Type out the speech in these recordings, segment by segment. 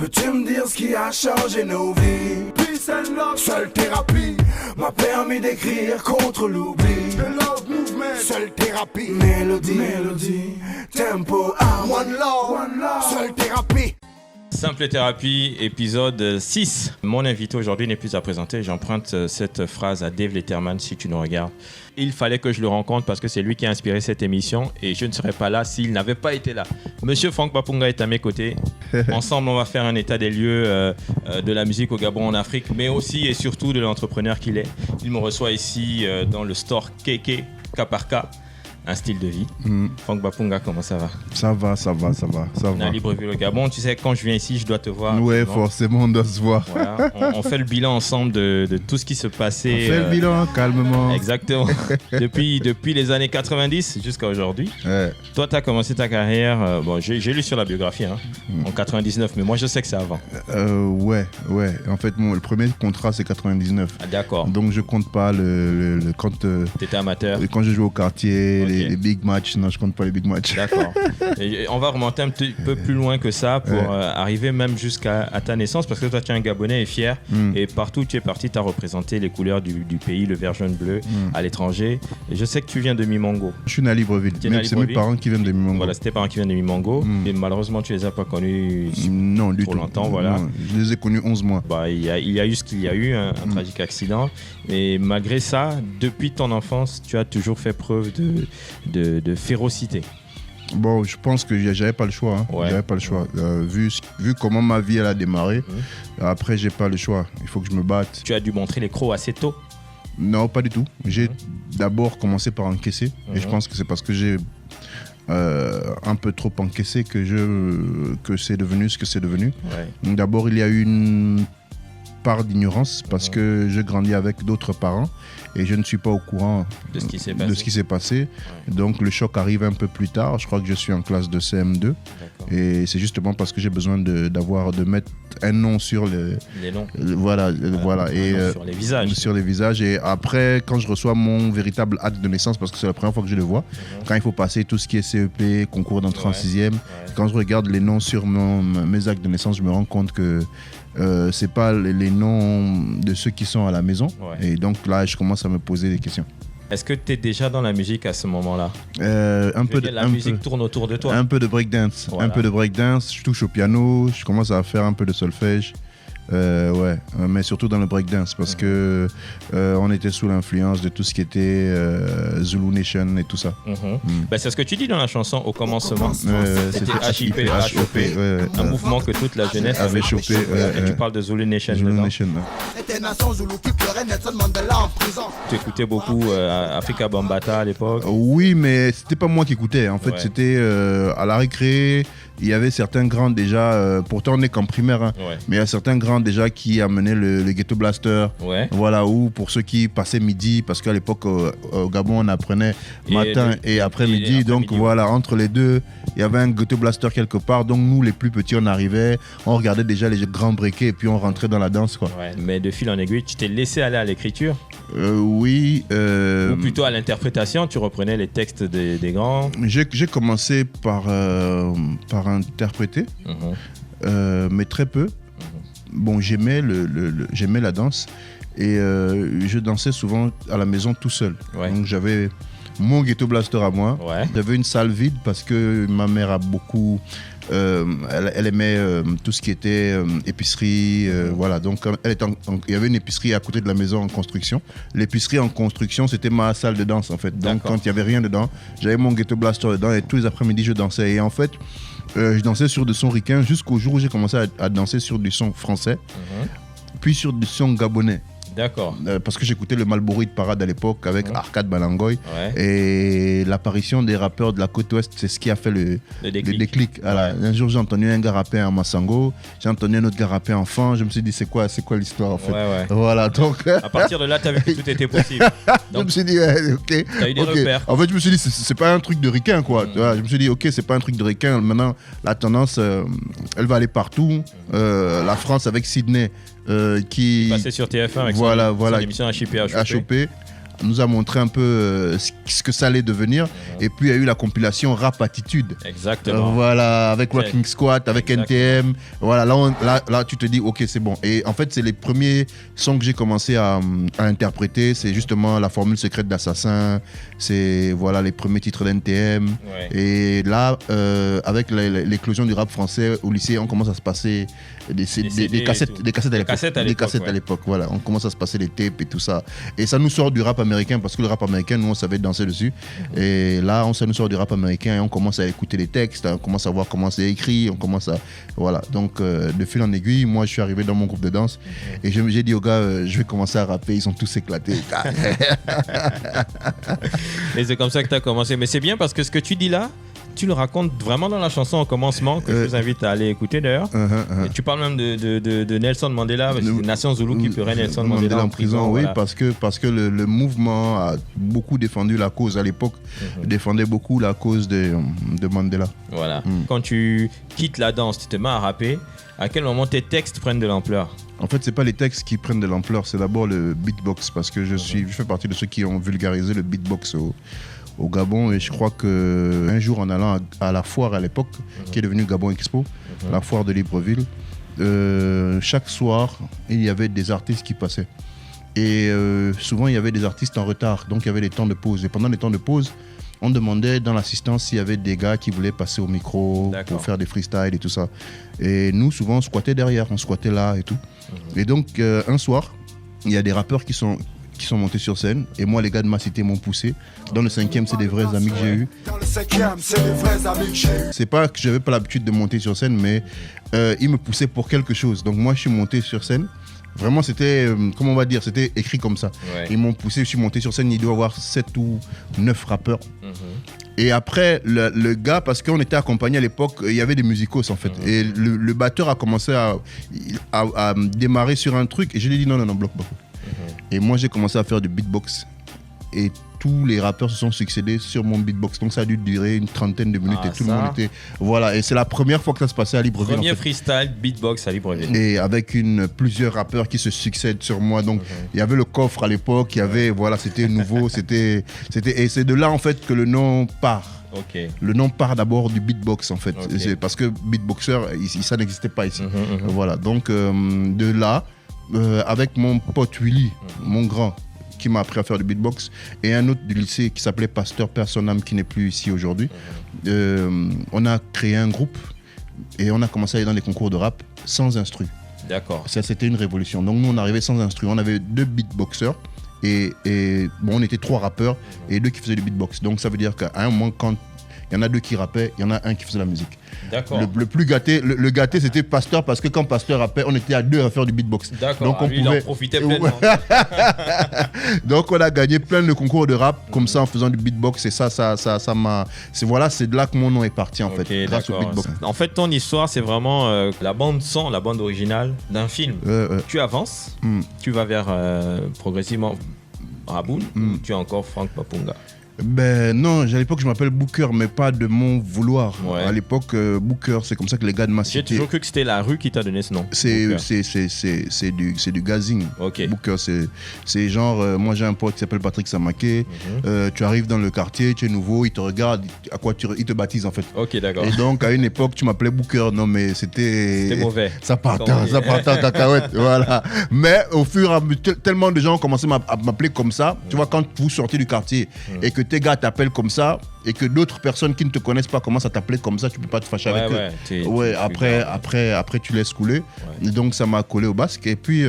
Peux-tu me dire ce qui a changé nos vies? Peace and love, seule thérapie m'a permis d'écrire contre l'oubli. The love movement, seule thérapie. Mélodie, tempo, one love, seule thérapie. Simple thérapie, épisode 6. Mon invité aujourd'hui n'est plus à présenter. J'emprunte cette phrase à Dave Letterman, si tu nous regardes. Il fallait que je le rencontre parce que c'est lui qui a inspiré cette émission et je ne serais pas là s'il n'avait pas été là. Monsieur Franck Bapunga est à mes côtés. Ensemble, on va faire un état des lieux de la musique au Gabon, en Afrique, mais aussi et surtout de l'entrepreneur qu'il est. Il me reçoit ici dans le store KK, K par K. Un style de vie. Franck Bapunga, comment ça va? Ça va. On est à Libreville au Gabon. Tu sais, quand je viens ici, je dois te voir. Ouais, forcément, on doit se voir. Voilà. On fait le bilan ensemble de tout ce qui se passait. On fait le bilan calmement. Exactement. depuis les années 90 jusqu'à aujourd'hui. Ouais. Toi, tu as commencé ta carrière, j'ai lu sur la biographie, en 99, mais moi, je sais que c'est avant. Ouais. En fait, le premier contrat, c'est 99. Ah, d'accord. Donc, je compte pas quand... Tu étais amateur. Quand je jouais au quartier, Okay. les big matchs. Non, je compte pas les big matchs. D'accord. Et on va remonter un petit peu plus loin que ça pour arriver même jusqu'à ta naissance, parce que toi, tu es un Gabonais et fier. Et partout où tu es parti, tu as représenté les couleurs du pays, le vert, jaune, bleu, à l'étranger. Et je sais que tu viens de Mimongo. Je suis né à Libreville. C'est mes parents qui viennent de Mimongo. Voilà, c'est tes parents qui viennent de Mimongo. Et malheureusement, tu les as pas connus non, du trop tout. longtemps. Voilà. Non, je les ai connus 11 mois. Il y a eu ce qu'il y a eu, un tragique accident. Mais malgré ça, depuis ton enfance, tu as toujours fait preuve de férocité. Bon, je pense que j'avais pas le choix. J'avais pas le choix. Vu comment ma vie elle a démarré, après j'ai pas le choix. Il faut que je me batte. Tu as dû montrer les crocs assez tôt. Non, pas du tout. J'ai d'abord commencé par encaisser. Et je pense que c'est parce que j'ai un peu trop encaissé que c'est devenu ce que c'est devenu. Ouais. Donc, d'abord, il y a eu une part d'ignorance parce que je grandis avec d'autres parents et je ne suis pas au courant de ce qui s'est passé. Ouais. Donc le choc arrive un peu plus tard. Je crois que je suis en classe de CM2. D'accord. Et c'est justement parce que j'ai besoin de mettre un nom sur les noms. Voilà. Et sur les visages. Sur les visages. Et après, quand je reçois mon véritable acte de naissance, parce que c'est la première fois que je le vois, quand il faut passer tout ce qui est CEP, concours d'entrée en 6e, quand je regarde les noms sur mes actes de naissance, je me rends compte que c'est pas les noms de ceux qui sont à la maison. Et donc là, je commence à me poser des questions. Est-ce que tu es déjà dans la musique à ce moment-là? La musique tourne autour de toi. Un peu de breakdance. Voilà. Un peu de breakdance. Je touche au piano. Je commence à faire un peu de solfège. Mais surtout dans le breakdance parce que on était sous l'influence de tout ce qui était Zulu Nation et tout ça. C'est ce que tu dis dans la chanson au commencement. C'était HIP, un mouvement que toute la jeunesse avait chopé. Et tu parles de Zulu Nation. Tu écoutais beaucoup Africa Bambaataa à l'époque? Oui, mais c'était pas moi qui écoutais. En fait, c'était à la récré. Il y avait certains grands déjà, pourtant on n'est qu'en primaire, mais il y a certains grands déjà qui amenaient le Ghetto Blaster. Voilà, ou pour ceux qui passaient midi, parce qu'à l'époque au Gabon on apprenait matin et après-midi. Donc voilà, entre les deux, il y avait un Ghetto Blaster quelque part. Donc nous les plus petits, on arrivait, on regardait déjà les grands briquets et puis on rentrait dans la danse, quoi. Mais de fil en aiguille, tu t'es laissé aller à l'écriture? Oui. Ou plutôt à l'interprétation, tu reprenais les textes des grands? J'ai commencé par interpréter, mais très peu. Bon, j'aimais la danse et je dansais souvent à la maison tout seul. Donc j'avais mon Ghetto Blaster à moi. J'avais une salle vide parce que ma mère a beaucoup... elle aimait tout ce qui était épicerie. Voilà, donc il y avait une épicerie à côté de la maison en construction. L'épicerie en construction, c'était ma salle de danse en fait. Donc quand il n'y avait rien dedans, j'avais mon Ghetto Blaster dedans et tous les après-midi je dansais. Et en fait, je dansais sur du son ricain jusqu'au jour où j'ai commencé à danser sur du son français, puis sur du son gabonais. D'accord. Parce que j'écoutais le Malboro Hit Parade à l'époque avec Arcade Balangoy. Et l'apparition des rappeurs de la côte ouest, c'est ce qui a fait le déclic. Voilà. Un jour, j'ai entendu un gars rapper en Massango, j'ai entendu un autre gars rapper en Fan. Je me suis dit, c'est quoi l'histoire en fait. Voilà, donc... À partir de là, tu as vu que tout était possible. Donc, je me suis dit, ok. Tu as eu des repères. En fait, je me suis dit, c'est pas un truc de ricain, quoi. Je me suis dit, ok, c'est pas un truc de ricain. Maintenant, la tendance, elle va aller partout. La France avec Sydney. Qui passait sur TF1 avec son émission HIP. nous a montré un peu ce que ça allait devenir. Et puis, il y a eu la compilation Rap Attitude. Exactement. Voilà, avec Rocking Squad, avec NTM. Voilà, là, tu te dis, ok, c'est bon. Et en fait, c'est les premiers sons que j'ai commencé à interpréter. C'est justement La Formule Secrète d'Assassin. C'est voilà, les premiers titres d'NTM. Ouais. Et là, avec l'éclosion du rap français au lycée, on commence à se passer des cassettes à l'époque. Voilà, on commence à se passer des tapes et tout ça. Et ça nous sort du rap américain, parce que le rap américain, nous, on savait danser dessus. Et là, ça nous sort du rap américain et on commence à écouter les textes, on commence à voir comment c'est écrit, on commence à... Voilà, donc de fil en aiguille, moi, je suis arrivé dans mon groupe de danse et j'ai dit aux gars, je vais commencer à rapper, ils sont tous éclatés. Et c'est comme ça que tu as commencé. Mais c'est bien parce que ce que tu dis là, tu le racontes vraiment dans la chanson au commencement, que je vous invite à aller écouter d'ailleurs. Et tu parles même de Nelson Mandela, Nation Zulu qui pleurait Nelson Mandela en prison. Oui, voilà. parce que le mouvement a beaucoup défendu la cause. À l'époque, défendait beaucoup la cause de Mandela. Voilà. Quand tu quittes la danse, tu te mets à rapper, à quel moment tes textes prennent de l'ampleur? En fait, c'est pas les textes qui prennent de l'ampleur, c'est d'abord le beatbox, parce que je fais partie de ceux qui ont vulgarisé le beatbox au Gabon, et je crois qu'un jour, en allant à la foire à l'époque, qui est devenue Gabon Expo, la foire de Libreville, chaque soir, il y avait des artistes qui passaient. Et souvent, il y avait des artistes en retard, donc il y avait des temps de pause. Et pendant les temps de pause, on demandait dans l'assistance s'il y avait des gars qui voulaient passer au micro pour faire des freestyles et tout ça. Et nous, souvent, on squattait derrière, on squattait là et tout. Et donc, un soir, il y a des rappeurs qui sont montés sur scène. Et moi, les gars de ma cité m'ont poussé. Dans le 5e, c'est des vrais amis que j'ai eus. Dans le 5e, c'est des vrais amis que j'ai eus. C'est pas que j'avais pas l'habitude de monter sur scène, mais ils me poussaient pour quelque chose. Donc moi, je suis monté sur scène. Vraiment, c'était, comment on va dire, c'était écrit comme ça. Ouais. Ils m'ont poussé, je suis monté sur scène, il doit y avoir 7 ou 9 rappeurs. Et après, le gars, parce qu'on était accompagné à l'époque, il y avait des musicos en fait. Et le batteur a commencé à démarrer sur un truc, et je lui ai dit non, bloque. Et moi, j'ai commencé à faire du beatbox. Et tous les rappeurs se sont succédés sur mon beatbox. Donc ça a dû durer une 30aine de minutes et tout le monde était... Voilà, et c'est la première fois que ça se passait à Libreville. Premier freestyle beatbox à Libreville. Et avec plusieurs rappeurs qui se succèdent sur moi. Donc il y avait le coffre à l'époque, il y avait... Voilà, c'était nouveau, c'était... Et c'est de là en fait que le nom part. Le nom part d'abord du beatbox en fait. C'est parce que beatboxer, ça n'existait pas ici. Voilà, donc de là, avec mon pote Willy, mon grand, qui m'a appris à faire du beatbox, et un autre du lycée qui s'appelait Pasteur Personam, qui n'est plus ici aujourd'hui. On a créé un groupe et on a commencé à aller dans les concours de rap sans instru. D'accord. Ça, c'était une révolution. Donc nous, on arrivait sans instru. On avait 2 beatboxers et bon, on était 3 rappeurs et 2 qui faisaient du beatbox. Donc ça veut dire qu'à un moment, quand il y en a 2 qui rappaient, il y en a un qui faisait la musique. D'accord. Le plus gâté, le gâté, c'était Pasteur, parce que quand Pasteur rappait, on était à 2 à faire du beatbox. D'accord. Donc lui, il en profitait pleinement. Donc on a gagné plein de concours de rap comme ça en faisant du beatbox, et ça m'a... C'est de là que mon nom est parti en fait, grâce au beatbox. En fait, ton histoire, c'est vraiment la bande son, la bande originale d'un film. Tu avances, tu vas vers progressivement Raboul, ou tu es encore Frank Papunga? Ben non, à l'époque je m'appelle Booker, mais pas de mon vouloir. À l'époque, Booker, c'est comme ça que les gars de ma cité... J'ai toujours cru que c'était la rue qui t'a donné ce nom. C'est du gazing. Booker, c'est genre, moi j'ai un pote qui s'appelle Patrick Samaké. Tu arrives dans le quartier, tu es nouveau, il te regarde, à quoi il te baptise en fait. D'accord. Et donc à une époque, tu m'appelais Booker. Non mais c'était mauvais. Ça partait en cacahuète. Voilà. Mais au fur et à mesure, tellement de gens ont commencé à m'appeler comme ça. Tu vois, quand vous sortez du quartier et que tes gars t'appellent comme ça, et que d'autres personnes qui ne te connaissent pas commencent à t'appeler comme ça, tu peux pas te fâcher avec eux. Après tu laisses couler. Et donc ça m'a collé au basque. Et puis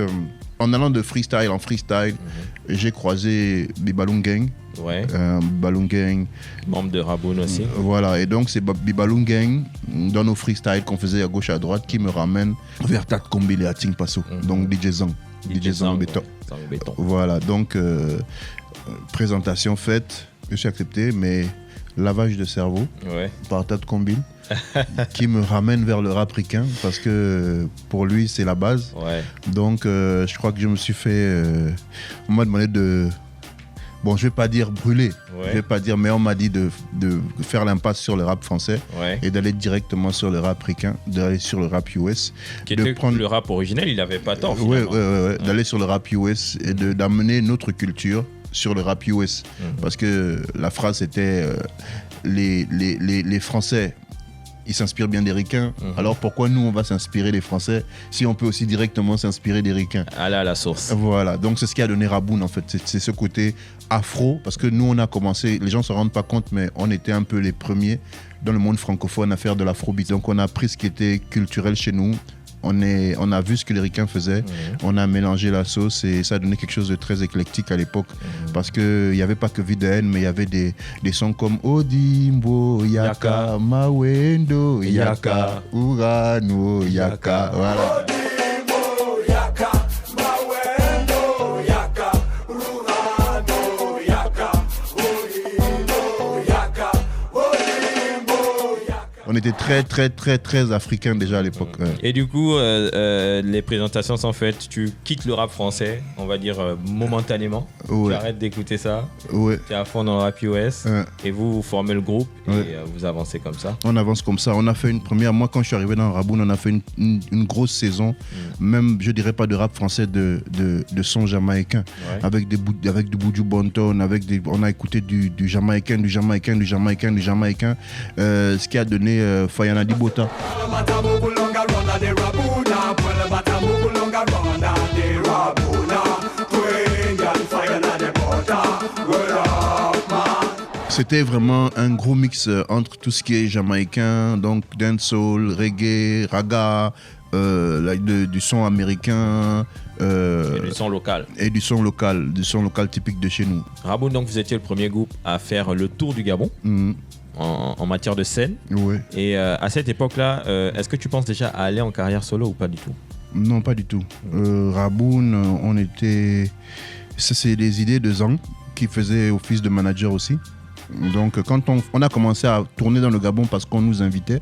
en allant de freestyle en freestyle, j'ai croisé Bibaloum Gang. Bibaloum Gang, membre de Raboul aussi. Voilà, et donc c'est Bibaloum Gang dans nos freestyles qu'on faisait à gauche à droite qui me ramène vers Tat Kombile et à Ting Passo. Donc DJ Zang Béton. Voilà, donc présentation faite, je suis accepté, mais lavage de cerveau par Tat Kombile qui me ramène vers le rap ricain, parce que pour lui c'est la base. Donc je crois que je me suis fait on m'a demandé de, bon, je vais pas dire brûler, je vais pas dire, mais on m'a dit de faire l'impasse sur le rap français et d'aller directement sur le rap ricain, d'aller sur le rap US, qui était le rap originel. Il avait pas tort d'aller sur le rap US et d'amener notre culture sur le rap US. Parce que la phrase c'était les Français, ils s'inspirent bien des ricains. Alors pourquoi nous on va s'inspirer des Français si on peut aussi directement s'inspirer des ricains? Aller à la source. Voilà, donc c'est ce qui a donné Raboun en fait, c'est ce côté afro, parce que nous on a commencé, les gens ne se rendent pas compte, mais on était un peu les premiers dans le monde francophone à faire de l'afrobeat. Donc on a pris ce qui était culturel chez nous, on a vu ce que les ricains faisaient, on a mélangé la sauce et ça a donné quelque chose de très éclectique à l'époque, parce qu'il n'y avait pas que Vie de haine, mais il y avait des sons comme Odimbo, Yaka, Mawendo, Yaka, Urano, Yaka, voilà. On était très, très, très, très africains déjà à l'époque. Et du coup, les présentations sont faites. Tu quittes le rap français, on va dire momentanément. Tu arrêtes d'écouter ça. Tu es à fond dans le rap US. Et vous formez le groupe et vous avancez comme ça. On avance comme ça. On a fait une première. Moi, quand je suis arrivé dans Raboun, on a fait une grosse saison. Même, je dirais pas de rap français, de son jamaïcain. Avec du Buju Banton. On a écouté du jamaïcain, du jamaïcain, du jamaïcain, du jamaïcain. Ce qui a donné Fayana Dibota. C'était vraiment un gros mix entre tout ce qui est jamaïcain, donc dancehall, reggae, raga, du son américain. Et du son local. Et du son local typique de chez nous. Raboun, donc vous étiez le premier groupe à faire le tour du Gabon. En matière de scène. Et à cette époque-là, est-ce que tu penses déjà à aller en carrière solo ou pas du tout? Non, pas du tout. Raboun, on était... Ça, c'est des idées de Zang qui faisait office de manager aussi. Donc quand on a commencé à tourner dans le Gabon parce qu'on nous invitait,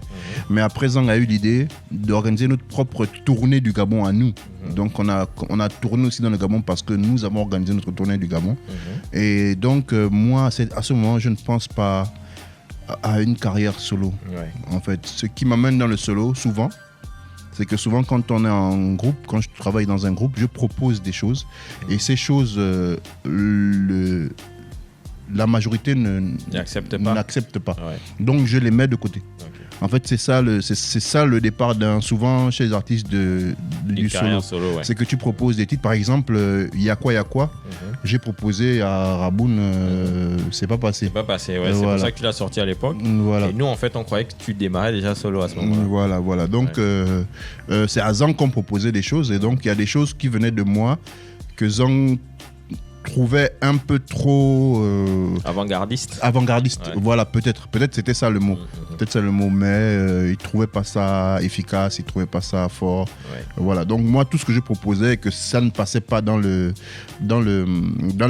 mais après Zang a eu l'idée d'organiser notre propre tournée du Gabon à nous. Donc on a tourné aussi dans le Gabon parce que nous avons organisé notre tournée du Gabon. Et donc moi, à ce moment, je ne pense pas à une carrière solo. En fait, ce qui m'amène dans le solo, souvent, c'est que souvent quand on est en groupe, quand je travaille dans un groupe, je propose des choses. Et ces choses, la majorité n'accepte pas. Donc je les mets de côté. En fait, c'est ça le départ souvent chez les artistes du solo. C'est que tu proposes des titres. Par exemple, Yakwa, j'ai proposé à Raboun, c'est pas passé. C'est pas passé, c'est pour ça que tu l'as sorti à l'époque. Et nous, en fait, on croyait que tu démarrais déjà solo à ce moment-là. Voilà. Donc, c'est à Zang qu'on proposait des choses. Et donc, il y a des choses qui venaient de moi que Zang trouvait un peu trop avant-gardiste. Voilà, peut-être c'était ça le mot. Mais il trouvait pas ça efficace, il trouvait pas ça fort. Voilà, donc moi tout ce que je proposais, que ça ne passait pas dans les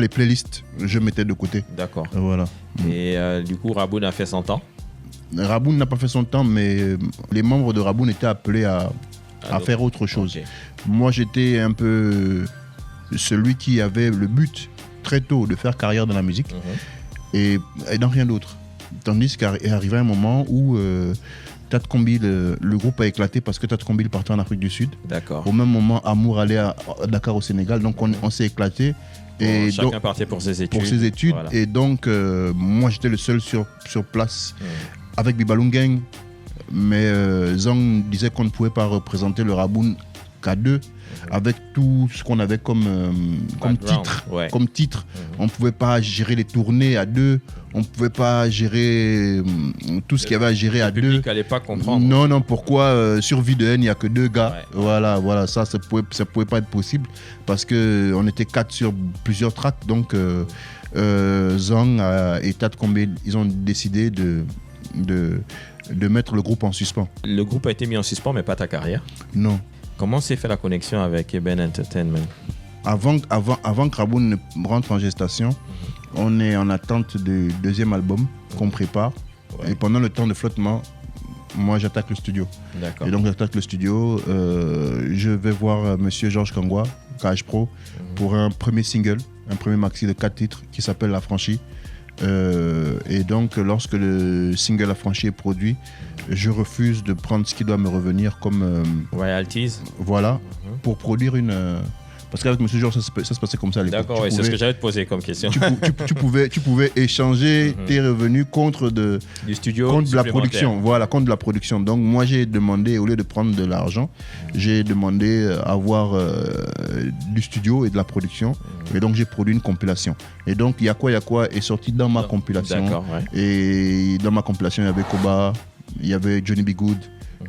playlists, je mettais de côté. D'accord. Voilà. Et du coup, Raboun a fait son temps. Raboun n'a pas fait son temps, mais les membres de Raboun étaient appelés à faire autre chose. Moi, j'étais un peu celui qui avait le but très tôt de faire carrière dans la musique et dans rien d'autre. Tandis qu'est arrivé un moment où Tat Kombi, le groupe a éclaté parce que Tat Kombi partait en Afrique du Sud. D'accord. Au même moment, Amour allait à Dakar au Sénégal, donc on s'est éclaté. Et chacun partait pour ses études. Voilà. Et donc, moi j'étais le seul sur place avec Bibalung Gang. Mais Zang disait qu'on ne pouvait pas représenter le Raboun qu'à deux. Avec tout ce qu'on avait comme titre. On ne pouvait pas gérer les tournées à deux, on ne pouvait pas gérer tout ce qu'il y avait à gérer à deux. Le public n'allait pas comprendre. Non, pourquoi sur Vie de haine, il n'y a que deux gars. Voilà, ça pouvait pas être possible parce qu'on était 4 sur plusieurs tracks. Donc Zang et Tat Kombi, ils ont décidé de mettre le groupe en suspens. Le groupe a été mis en suspens, mais pas ta carrière? Non. Comment s'est fait la connexion avec Eben Entertainment? Avant que Raboun ne rentre en gestation, on est en attente du deuxième album qu'on prépare. Et pendant le temps de flottement, moi j'attaque le studio. D'accord. Et donc j'attaque le studio, je vais voir monsieur Georges Kangwa, KH Pro, pour un premier single, un premier maxi de 4 titres qui s'appelle L'Affranchi. Et donc lorsque le single Affranchi est produit, je refuse de prendre ce qui doit me revenir comme royalties. Voilà, pour produire Parce qu'avec Monsieur Georges, ça se passait comme ça à l'époque. D'accord, c'est ce que j'allais te poser comme question. Tu pouvais échanger tes revenus contre de la production. Voilà, contre de la production. Donc moi, j'ai demandé, au lieu de prendre de l'argent, j'ai demandé à avoir du studio et de la production. Et donc j'ai produit une compilation. Et donc Y'a quoi est sorti dans ma compilation. D'accord, ouais. Et dans ma compilation, il y avait Koba, il y avait Johnny B. Good,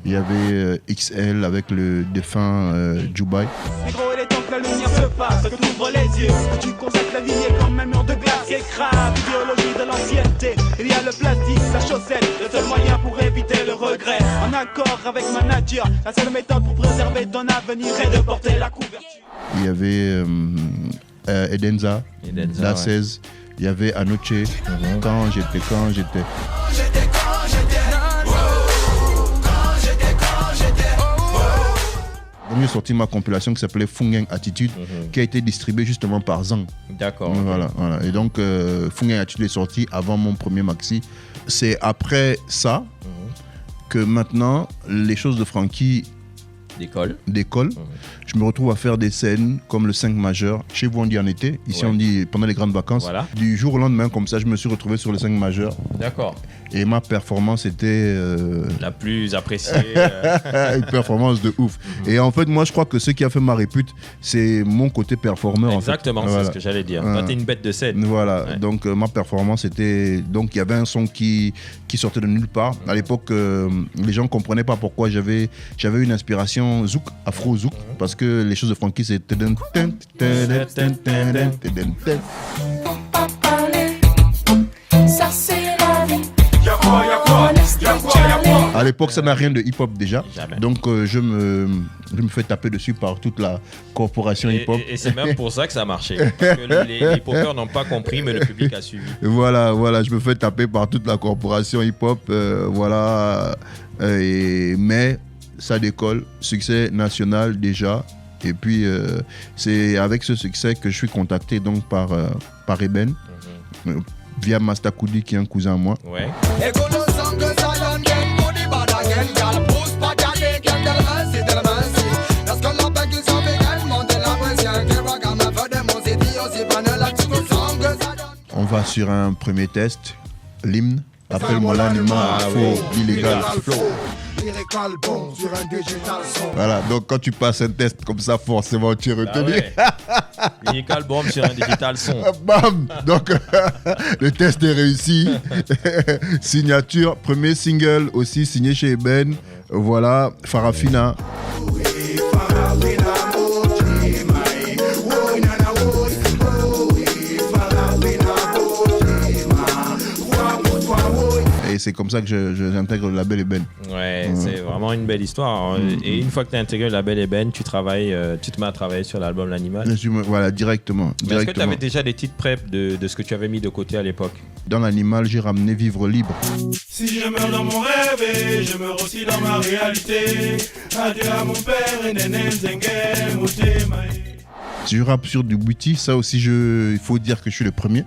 il y avait XL avec le défunt Dubai. Il est temps que la lumière se fasse, que tu ouvres les yeux, que tu consacres la vie comme un mur de glace qui écrase l'idéologie de l'ancienneté. Il y a le plastique, la chaussette, le seul moyen pour éviter le regret. En accord avec ma nature, la seule méthode pour préserver ton avenir est de porter la couverture. Il y avait Edenza, La 16, il y avait Anoche, quand j'étais. J'ai sorti ma compilation qui s'appelait Fungang Attitude, qui a été distribuée justement par Zang. D'accord. Voilà. Et donc, Fungang Attitude est sorti avant mon premier maxi. C'est après ça que maintenant, les choses de Frankie d'école. Je me retrouve à faire des scènes comme le 5 majeur. Chez vous, on dit en été. Ici, on dit pendant les grandes vacances. Voilà. Du jour au lendemain, comme ça, je me suis retrouvé sur le 5 majeur. D'accord. Et ma performance était... la plus appréciée. Une performance de ouf. Et en fait, moi, je crois que ce qui a fait ma répute, c'est mon côté performeur. Exactement, en fait. C'est voilà. ce que j'allais dire. Toi, t'es une bête de scène. Voilà. Ouais. Donc, ma performance était... Donc, il y avait un son qui sortait de nulle part. À l'époque, les gens ne comprenaient pas pourquoi j'avais une inspiration zouk, afro-zouk, parce que les choses de Frankie, c'est... Ça c'est la vie. À l'époque, ça n'a rien de hip-hop déjà. Jamais. Donc, je me fais taper dessus par toute la corporation hip-hop. Et c'est même pour ça que ça a marché. Parce que les hip-hopers n'ont pas compris, mais le public a suivi. Voilà, je me fais taper par toute la corporation hip-hop. Mais ça décolle, succès national déjà. Et puis, c'est avec ce succès que je suis contacté donc par Eben, via Mastakoudi, qui est un cousin à moi. Ouais. On va sur un premier test, l'hymne. Appelle-moi l'animal, faux, illégal. Voilà, donc quand tu passes un test comme ça, forcément tu es retenu. Lyrical bomb sur un digital son. Bam. Donc le test est réussi. Signature, premier single aussi signé chez Eben. Voilà, Farafina. Et c'est comme ça que j'intègre le label Eben. Ouais, c'est vraiment une belle histoire. Et une fois que tu as intégré le label Eben, tu te mets à travailler sur l'album L'Animal. Voilà, directement. Mais est-ce que tu avais déjà des titres prêts de ce que tu avais mis de côté à l'époque? Dans L'Animal, j'ai ramené Vivre libre. Si je meurs dans mon rêve et je meurs aussi dans ma réalité. Adieu à mon père et Nenem Zengel Moutemae. Si je rappe sur du Bouti, ça aussi, il faut dire que je suis le premier.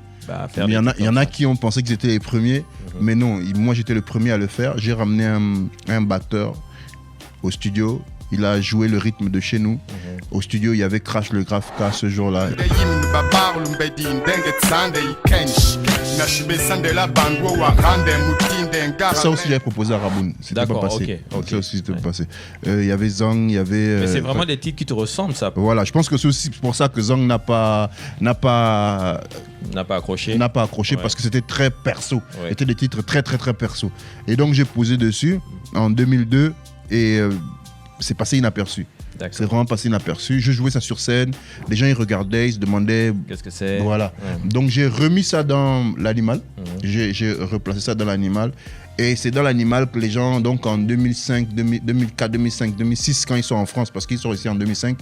Il y en a qui ont pensé que j'étais les premiers, mais non, moi j'étais le premier à le faire. J'ai ramené un batteur au studio, il a joué le rythme de chez nous. Au studio, il y avait Crash le Grafka ce jour-là. Ça aussi, j'avais proposé à Raboun. C'était pas passé. Ça aussi, c'était pas passé. Il y avait Zang, il y avait... Mais c'est vraiment des titres qui te ressemblent, ça. Voilà, je pense que c'est aussi pour ça que Zang n'a pas accroché. Parce que c'était très perso. C'était des titres très, très, très perso. Et donc, j'ai posé dessus en 2002 et c'est passé inaperçu. D'accord. C'est vraiment passé inaperçu. Je jouais ça sur scène. Les gens, ils regardaient, ils se demandaient... Qu'est-ce que c'est? Voilà. Donc, j'ai remis ça dans L'Animal. J'ai replacé ça dans L'Animal. Et c'est dans L'Animal que les gens, donc en 2005, 2004, 2005, 2006, quand ils sont en France, parce qu'ils sont ici en 2005,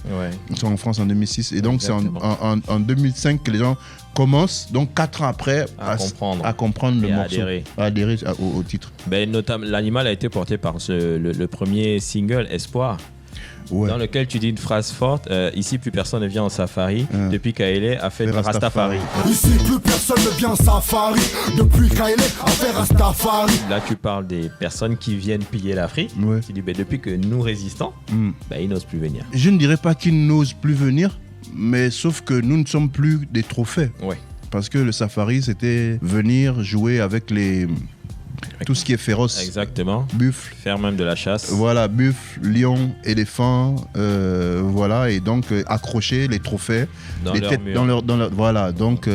ils sont en France en 2006. Et donc, c'est en 2005 que les gens commencent, donc 4 ans après, à comprendre le morceau, à adhérer au titre. Ben, notamment, L'Animal a été porté par le premier single, Espoir. Dans lequel tu dis une phrase forte, ici plus personne ne vient en safari depuis Kaélé a fait Rastafari. Ici plus personne ne vient en safari depuis Kaélé a fait Rastafari. Là tu parles des personnes qui viennent piller l'Afrique. Tu dis depuis que nous résistons, ils n'osent plus venir. Je ne dirais pas qu'ils n'osent plus venir, mais sauf que nous ne sommes plus des trophées. Ouais. Parce que le safari, c'était venir jouer avec tout ce qui est féroce. Exactement. Buffle. Faire même de la chasse. Voilà, buffle, lion, éléphant, voilà, et donc accrocher les trophées, Dans les leur têtes mur. dans leur, voilà. Donc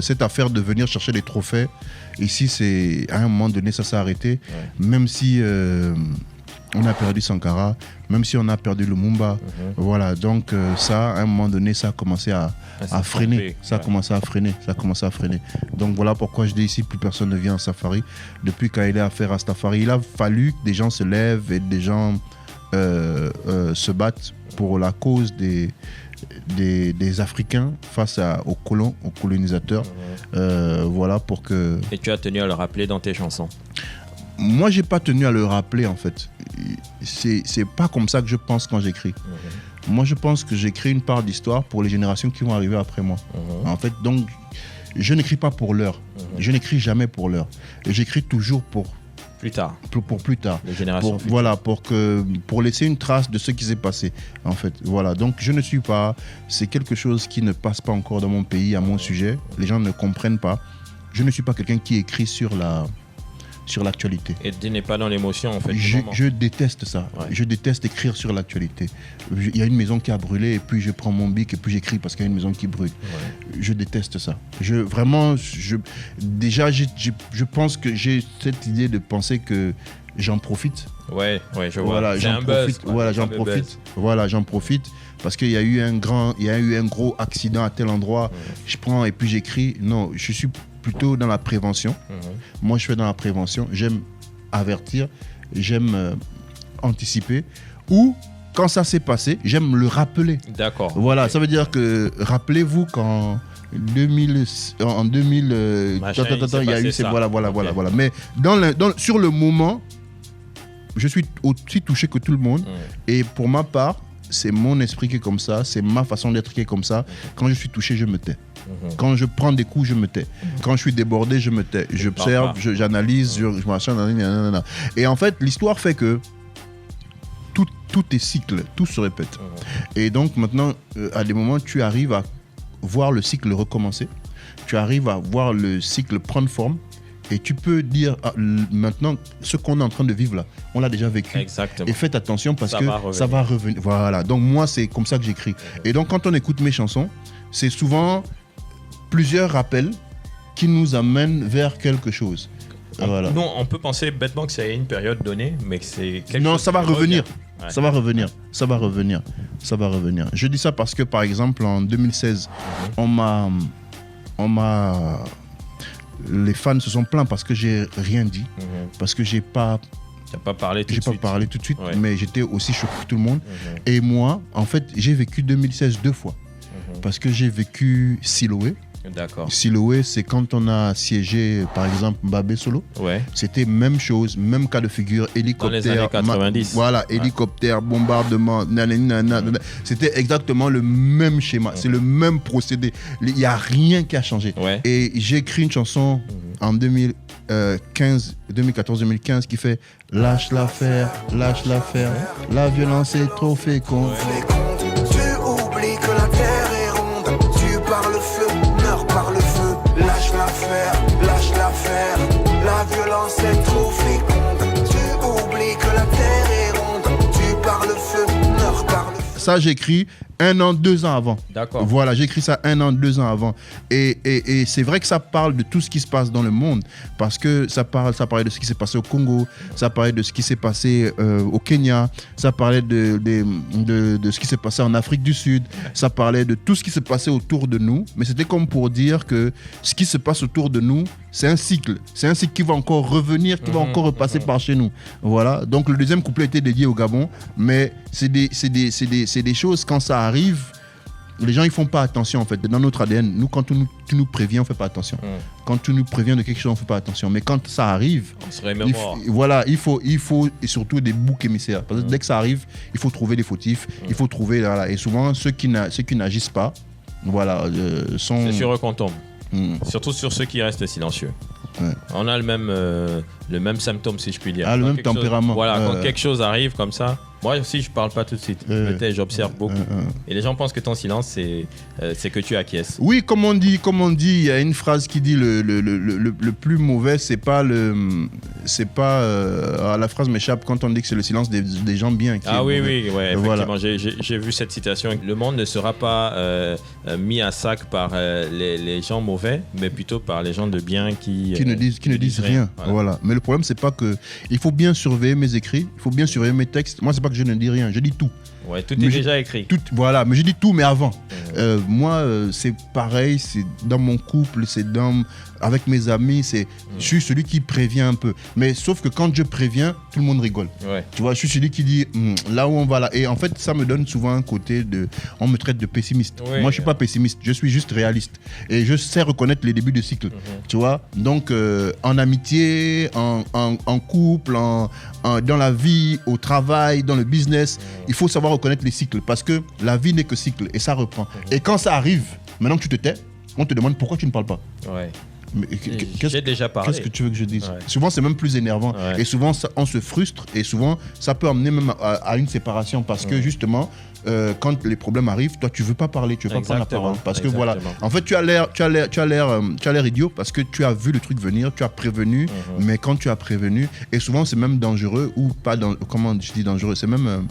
cette affaire de venir chercher les trophées, ici, c'est à un moment donné, ça s'est arrêté. Ouais. Même si on a perdu Sankara, même si on a perdu Lumumba, voilà. Donc ça, à un moment donné, ça a commencé à freiner. Ça a commencé à freiner. Ça a commencé à freiner. Donc voilà pourquoi je dis ici, plus personne ne vient en safari. Depuis Kaïlé a fait Rastafari, il a fallu que des gens se lèvent et des gens se battent pour la cause des Africains face aux colons, aux colonisateurs. Voilà pour que... Et tu as tenu à le rappeler dans tes chansons. Moi, j'ai pas tenu à le rappeler en fait. C'est pas comme ça que je pense quand j'écris. Moi, je pense que j'écris une part d'histoire pour les générations qui vont arriver après moi. En fait, donc, je n'écris pas pour l'heure. Je n'écris jamais pour l'heure. J'écris toujours pour plus tard. Pour plus tard. Les générations futures. Voilà, pour laisser une trace de ce qui s'est passé, en fait. Voilà, donc je ne suis pas... C'est quelque chose qui ne passe pas encore dans mon pays, à mon sujet. Les gens ne comprennent pas. Je ne suis pas quelqu'un qui écrit sur l'actualité. Et tu n'es pas dans l'émotion, en fait. Je déteste ça. Ouais. Je déteste écrire sur l'actualité. Il y a une maison qui a brûlé et puis je prends mon bic et puis j'écris parce qu'il y a une maison qui brûle. Ouais. Je déteste ça. Je pense que j'ai cette idée de penser que j'en profite. Ouais, je vois. Voilà, j'en profite. Voilà, j'en profite. Buzz. Voilà, j'en profite parce qu'il y a eu un gros accident à tel endroit. Je prends et puis j'écris. Non, je suis plutôt dans la prévention. Moi, je fais dans la prévention. J'aime avertir, j'aime anticiper. Ou, quand ça s'est passé, j'aime le rappeler. D'accord. Voilà, okay. Ça veut dire que, rappelez-vous qu'en 2000, il y a eu ces... Voilà. Mais sur le moment, je suis aussi touché que tout le monde. Et pour ma part, c'est mon esprit qui est comme ça, c'est ma façon d'être qui est comme ça. Quand je suis touché, je me tais. Quand je prends des coups, je me tais. Quand je suis débordé, je me tais. J'observe, j'analyse, je machin, nanana. Et en fait, l'histoire fait que tout est cycle, tout se répète. Et donc maintenant, à des moments, tu arrives à voir le cycle recommencer. Tu arrives à voir le cycle prendre forme. Et tu peux dire, maintenant, ce qu'on est en train de vivre là, on l'a déjà vécu. Exactement. Et faites attention parce que ça va revenir. Voilà. Donc moi, c'est comme ça que j'écris. Et donc quand on écoute mes chansons, c'est souvent plusieurs rappels qui nous amènent vers quelque chose. Voilà. Non, on peut penser bêtement que c'est une période donnée, mais que c'est quelque chose. Non, ça va revenir. Ouais. Ça va revenir. Je dis ça parce que, par exemple, en 2016, on m'a... Les fans se sont plaints parce que j'ai rien dit, parce que j'ai pas parlé tout de suite, mais j'étais aussi choqué que tout le monde. Et moi, en fait, j'ai vécu 2016 2 fois, parce que j'ai vécu Siloé. D'accord. Siloé, c'est quand on a siégé, par exemple, Mbabé Solo. Ouais. C'était même chose, même cas de figure, hélicoptère. Dans les années 90. Hélicoptère, bombardement, C'était exactement le même schéma, c'est le même procédé. Il n'y a rien qui a changé. Ouais. Et j'ai écrit une chanson en 2014-2015 qui fait lâche l'affaire, la violence est trop féconde. Tu oublies que la terre est ronde, tu parles feu. Par le feu, lâche l'affaire, la violence est trop féconde. Tu oublies que la terre est ronde, tu parles feu, meurs par le feu. Ça, j'écris 1 an, 2 ans avant. D'accord. Voilà, j'écris ça 1 an, 2 ans avant. Et c'est vrai que ça parle de tout ce qui se passe dans le monde, parce que ça parlait de ce qui s'est passé au Congo, ça parlait de ce qui s'est passé au Kenya, ça parlait de ce qui s'est passé en Afrique du Sud, ça parlait de tout ce qui s'est passé autour de nous, mais c'était comme pour dire que ce qui se passe autour de nous, c'est un cycle qui va encore revenir, qui va encore repasser par chez nous. Voilà, donc le deuxième couplet était dédié au Gabon, mais c'est des choses, quand ça arrive, les gens ils font pas attention en fait. Dans notre ADN, nous quand tu nous préviens, on fait pas attention. Quand tu nous préviens de quelque chose, on fait pas attention. Mais quand ça arrive, on se remémore. Il faut et surtout des boucs émissaires. Parce que dès que ça arrive, il faut trouver des fautifs, il faut trouver et souvent ceux qui n'agissent pas, sont. C'est sur eux qu'on tombe. Surtout sur ceux qui restent silencieux. Ouais. On a le même symptôme, si je puis dire. Le même tempérament. Quand quelque chose arrive comme ça, Moi aussi, je parle pas tout de suite. Je me tais, j'observe beaucoup. Et les gens pensent que ton silence, c'est que tu acquiesces. Oui, comme on dit, il y a une phrase qui dit le plus mauvais, c'est pas la phrase m'échappe quand on dit que c'est le silence des gens bien. Oui, effectivement. Voilà. J'ai vu cette citation. Le monde ne sera pas mis à sac par les gens mauvais, mais plutôt par les gens de bien qui ne disent rien. Voilà. Mais le problème, c'est pas que il faut bien surveiller mes écrits, il faut bien surveiller mes textes. Moi, c'est pas que je ne dis rien, je dis tout. Ouais, tout est déjà écrit. Voilà, mais je dis tout, mais avant. Moi, c'est pareil, c'est dans mon couple, avec mes amis, je suis celui qui prévient un peu. Mais sauf que quand je préviens, tout le monde rigole. Ouais. Tu vois, je suis celui qui dit là où on va là. Et en fait, ça me donne souvent un côté on me traite de pessimiste. Oui, moi, je suis pas pessimiste, je suis juste réaliste. Et je sais reconnaître les débuts de cycle. Tu vois, donc en amitié, en couple, dans la vie, au travail, dans le business, il faut savoir reconnaître les cycles parce que la vie n'est que cycle et ça reprend. Et quand ça arrive, maintenant que tu te tais, on te demande pourquoi tu ne parles pas. Ouais. J'ai déjà parlé. Qu'est-ce que tu veux que je dise? Souvent, c'est même plus énervant. Et souvent, on se frustre et souvent, ça peut amener même à une séparation parce que justement, quand les problèmes arrivent, toi, tu veux pas parler, tu veux pas prendre la parole. Parce que voilà, en fait, tu as l'air idiot parce que tu as vu le truc venir, tu as prévenu, mais quand tu as prévenu, et souvent, c'est même dangereux ou pas, comment je dis dangereux, c'est même...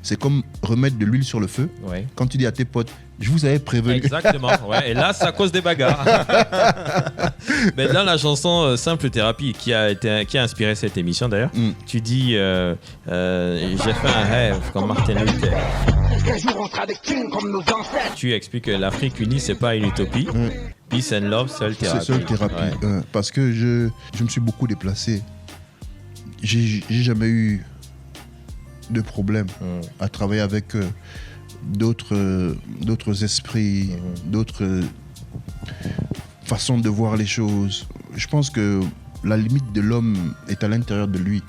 c'est comme remettre de l'huile sur le feu. Ouais. Quand tu dis à tes potes, je vous avais prévenu. Exactement. Ouais. Et là, ça cause des bagarres. Mais dans la chanson Simple Thérapie, qui a inspiré cette émission d'ailleurs, tu dis j'ai fait un rêve comme Martin Luther. Tu expliques que l'Afrique unie, c'est pas une utopie. Peace and love, seule thérapie. C'est seule thérapie. Ouais. Parce que je me suis beaucoup déplacé. J'ai jamais eu de problème à travailler avec d'autres esprits, d'autres façons de voir les choses. Je pense que la limite de l'homme est à l'intérieur de lui.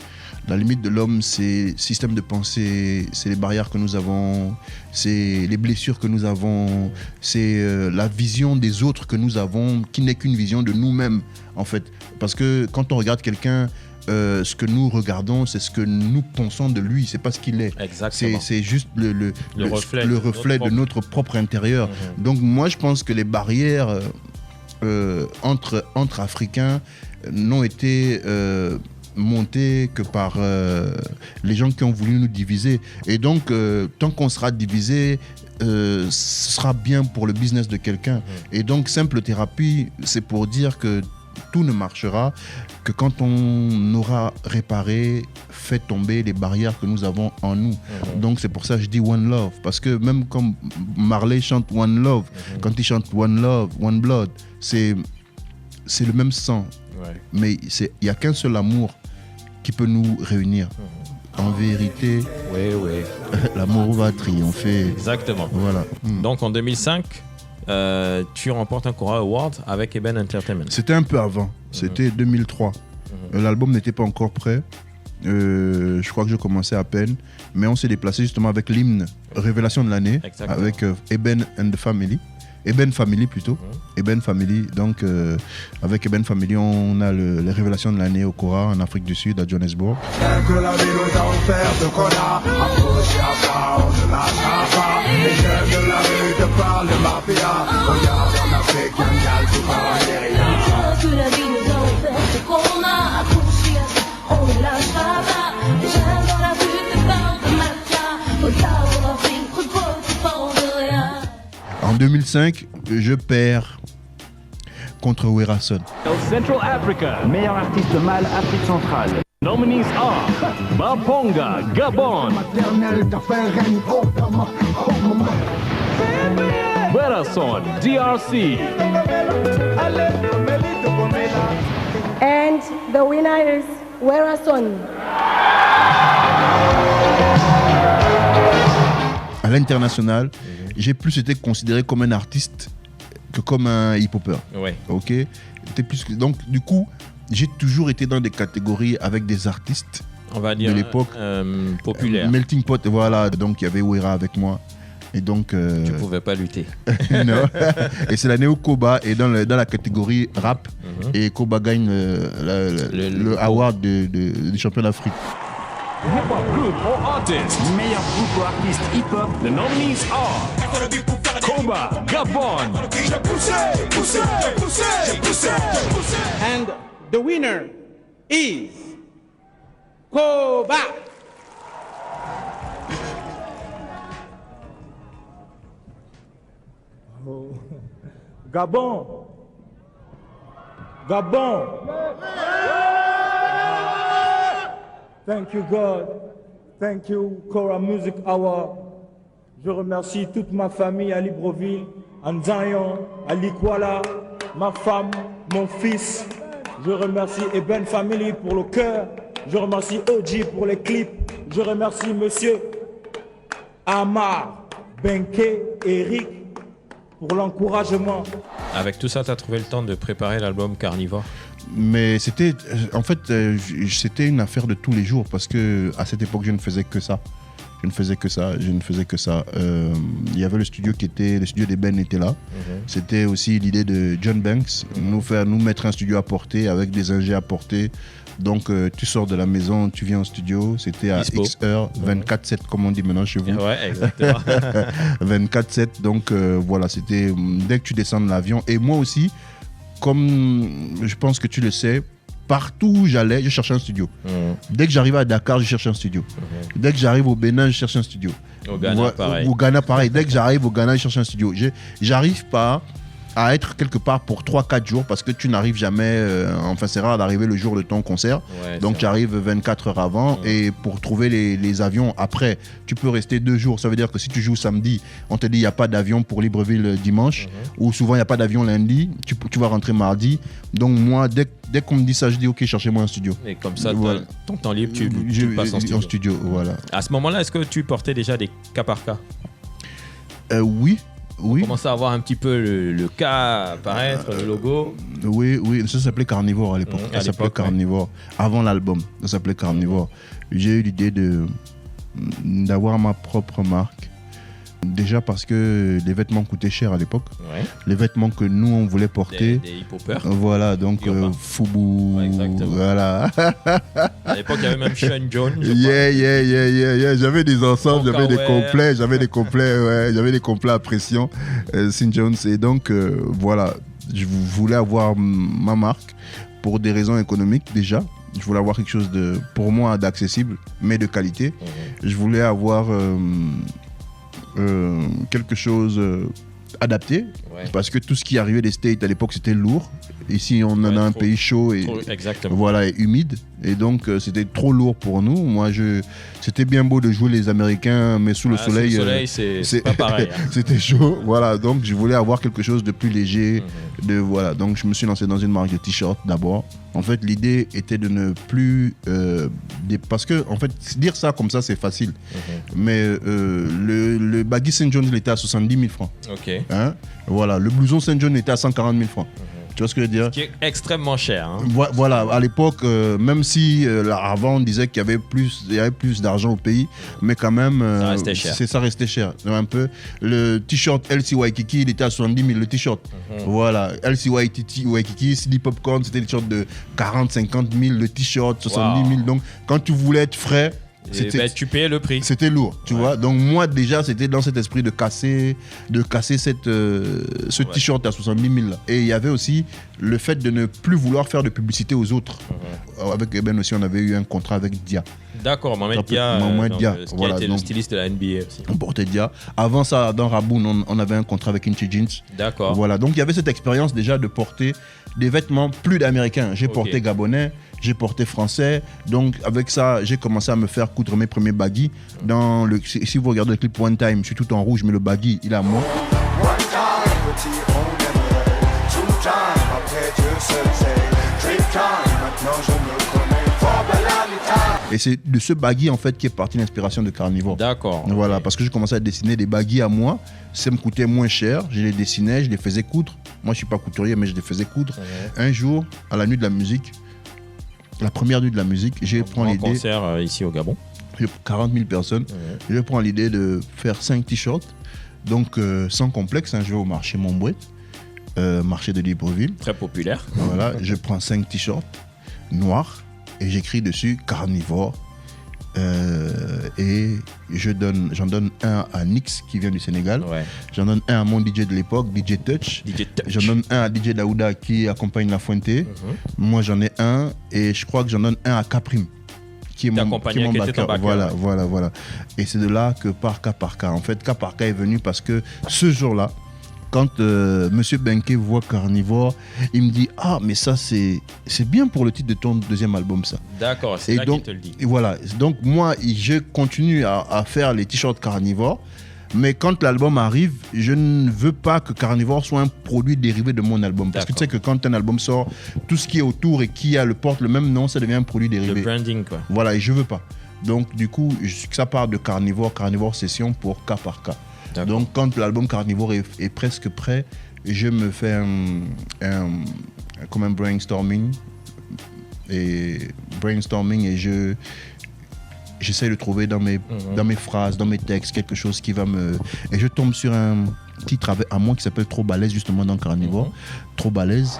La limite de l'homme, c'est le système de pensée, c'est les barrières que nous avons, c'est les blessures que nous avons, c'est la vision des autres que nous avons, qui n'est qu'une vision de nous-mêmes, en fait. Parce que quand on regarde quelqu'un, ce que nous regardons, c'est ce que nous pensons de lui, c'est pas ce qu'il est. Exactement. C'est juste le reflet de notre propre intérieur. Donc moi, je pense que les barrières entre Africains n'ont été montées que par les gens qui ont voulu nous diviser. Et donc, tant qu'on sera divisé, ce sera bien pour le business de quelqu'un. Et donc, Simple Thérapie, c'est pour dire que tout ne marchera que quand on aura réparé, fait tomber les barrières que nous avons en nous. Donc c'est pour ça que je dis One Love, parce que même comme Marley chante One Love, quand il chante One Love, One Blood, c'est le même sang, mais il n'y a qu'un seul amour qui peut nous réunir. En vérité, l'amour va triompher. Exactement. Voilà. Donc en 2005, tu remportes un Cora Award avec Eben Entertainment. C'était un peu avant, c'était 2003. L'album n'était pas encore prêt. Je crois que je commençais à peine, mais on s'est déplacé justement avec l'hymne Révélation de l'année, avec Eben and the Family. Eben Family plutôt. Eben Family. Donc avec Eben Family, on a les révélations de l'année au Cora en Afrique du Sud, à Johannesburg. Que la vie nous a offert ce qu'on a approché à ça, on ne lâchera pas. Les jeunes de la rue te parlent de mafia. Regarde en Afrique, un gars qui parle rien. Que la vie nous a offert ce qu'on a approché à ça, on ne lâchera pas. Les jeunes dans la rue te parlent de mafia. Regarde en Afrique, repose, tu parles de rien. En 2005, je perds contre Werason. Central Africa, meilleur artiste mâle Afrique centrale. Nominees are Baponga, Gabon. Werason, DRC. And the winner is Werason. À l'international, j'ai plus été considéré comme un artiste que comme un hip-hopper. Ok. Donc, du coup, j'ai toujours été dans des catégories avec des artistes, on va dire, de l'époque populaire. Melting pot, voilà. Donc, il y avait Wera avec moi. Et donc, tu pouvais pas lutter. Non. Et c'est l'année où Koba est dans la catégorie rap. Et Koba gagne le award du champion d'Afrique. Hip-hop group or artist. Meilleur groupe ou artiste hip-hop. The nominees are Koba, Gabon. And the winner is Koba. Gabon. Gabon. Thank you God. Thank you Kora Music Hour. Je remercie toute ma famille à Libreville, à Nzayon, à Likwala, ma femme, mon fils. Je remercie Eben Family pour le cœur. Je remercie OG pour les clips. Je remercie monsieur Amar, Benke, Eric pour l'encouragement. Avec tout ça, tu as trouvé le temps de préparer l'album Carnivore? Mais c'était, en fait, c'était une affaire de tous les jours parce que à cette époque, je ne faisais que ça. Il y avait le studio le studio d'Eben était là. C'était aussi l'idée de John Banks, nous mettre un studio à portée avec des ingés à portée. Donc tu sors de la maison, tu viens au studio, c'était à XR 24/7 comme on dit maintenant chez vous. Ouais, exactement. 24/7, donc voilà, c'était dès que tu descends de l'avion. Et moi aussi, comme je pense que tu le sais, partout où j'allais, je cherchais un studio. Dès que j'arrivais à Dakar, je cherchais un studio. Dès que j'arrive au Bénin, je cherche un studio. Au Ghana, pareil. Au Ghana, pareil. Dès que j'arrive au Ghana, je cherche un studio. J'arrive pas à être quelque part pour 3-4 jours parce que tu n'arrives jamais, enfin c'est rare d'arriver le jour de ton concert, donc tu arrives 24 heures avant et pour trouver les avions après, tu peux rester 2 jours, ça veut dire que si tu joues samedi, on te dit il n'y a pas d'avion pour Libreville dimanche, ou souvent il n'y a pas d'avion lundi, tu vas rentrer mardi, donc moi dès qu'on me dit ça, je dis ok, cherchez-moi un studio. Et comme ça, ton temps libre, tu passes en studio. Voilà. À ce moment-là, est-ce que tu portais déjà des cas par cas? Oui. On commençait à voir un petit peu le cas apparaître, le logo. Oui, ça s'appelait Carnivore à l'époque. Ça s'appelait Carnivore. Avant l'album, ça s'appelait Carnivore. J'ai eu l'idée d'avoir ma propre marque. Déjà parce que les vêtements coûtaient cher à l'époque. Les vêtements que nous on voulait porter. Des hip-hoppers. Voilà, donc Fubu. Voilà. À l'époque, il y avait même Sean Jones. Yeah. J'avais des ensembles, j'avais des complets à pression. Sean Jones. Et donc, voilà, je voulais avoir ma marque pour des raisons économiques déjà. Je voulais avoir quelque chose pour moi d'accessible, mais de qualité. Je voulais avoir quelque chose adapté parce que tout ce qui arrivait des States à l'époque c'était lourd. Ici on en a un pays chaud et voilà, et humide, et donc c'était trop lourd pour nous. Moi c'était bien beau de jouer les Américains, mais sous le soleil, c'est pas pareil. C'était chaud, voilà, donc je voulais avoir quelque chose de plus léger. Voilà, donc je me suis lancé dans une marque de t-shirt d'abord. En fait l'idée était de ne plus parce que en fait dire ça comme ça c'est facile, mais le baggy St. John il était à 70 000 francs. Voilà, le blouson St. John était à 140 000 francs. Tu vois ce que je veux dire? Ce qui est extrêmement cher. Voilà, à l'époque, même si avant on disait qu'il y avait plus d'argent au pays, mais quand même, ça restait cher. Un peu. Le t-shirt LC Waikiki, il était à 70 000 le t-shirt. Voilà, LC Waikiki, CD Popcorn, c'était des t-shirts de 40-50 000 le t-shirt, 70 000. Donc quand tu voulais être frais, tu payais le prix. C'était lourd, tu vois. Donc moi déjà c'était dans cet esprit de casser ce t-shirt à 70 000 là. Et il y avait aussi le fait de ne plus vouloir faire de publicité aux autres. Avec Eben aussi on avait eu un contrat avec Dia. D'accord, Mohamed Dia, qui a été le styliste de la NBA aussi. On portait Dia. Avant ça, dans Raboun, on avait un contrat avec Inchi Jeans. D'accord. Voilà, donc il y avait cette expérience déjà de porter des vêtements plus d'américains. J'ai porté gabonais, j'ai porté français. Donc avec ça, j'ai commencé à me faire coudre mes premiers baggy. Si vous regardez le clip One Time, je suis tout en rouge, mais le baggy, il est à moi. One time, petit, on aimerait. Two time, après Dieu seul sait. Three time, maintenant je me connais. Et c'est de ce baggy en fait qui est partie l'inspiration de Carnivore. D'accord. Voilà, parce que j'ai commencé à dessiner des baggy à moi. Ça me coûtait moins cher. Je les dessinais, je les faisais coudre. Moi, je suis pas couturier, mais je les faisais coudre. Un jour, à la nuit de la musique, la première nuit de la musique, j'ai pris l'idée. Concert ici au Gabon. 40 000 personnes. Je prends l'idée de faire 5 t-shirts. Donc, sans complexe, je vais au marché Montbouet, marché de Libreville. Très populaire. Voilà, je prends 5 t-shirts noirs. Et j'écris dessus Carnivore. Et j'en donne un à Nix qui vient du Sénégal. Ouais. J'en donne un à mon DJ de l'époque, DJ Touch. J'en donne un à DJ Daouda qui accompagne La Fuente. Moi j'en ai un et je crois que j'en donne un à Caprim qui est mon backer. Voilà. Et c'est de là que par cas, en fait, cas par cas est venu parce que ce jour-là, quand Monsieur Benke voit Carnivore, il me dit « Ah, mais ça, c'est bien pour le titre de ton deuxième album, ça. » D'accord, c'est là qu'il te le dit. Et voilà. Donc, moi, je continue à faire les t-shirts Carnivore, mais quand l'album arrive, je ne veux pas que Carnivore soit un produit dérivé de mon album. Parce que tu sais que quand un album sort, tout ce qui est autour et qui porte le même nom, ça devient un produit dérivé. Le branding, quoi. Voilà, et je veux pas. Donc, du coup, ça part de Carnivore Session pour cas par cas. Donc quand l'album Carnivore est presque prêt, je me fais un brainstorming et j'essaie de trouver dans mes phrases, dans mes textes, quelque chose qui va me... Et je tombe sur un titre à moi qui s'appelle Trop balèze, justement dans Carnivore. Trop balèze.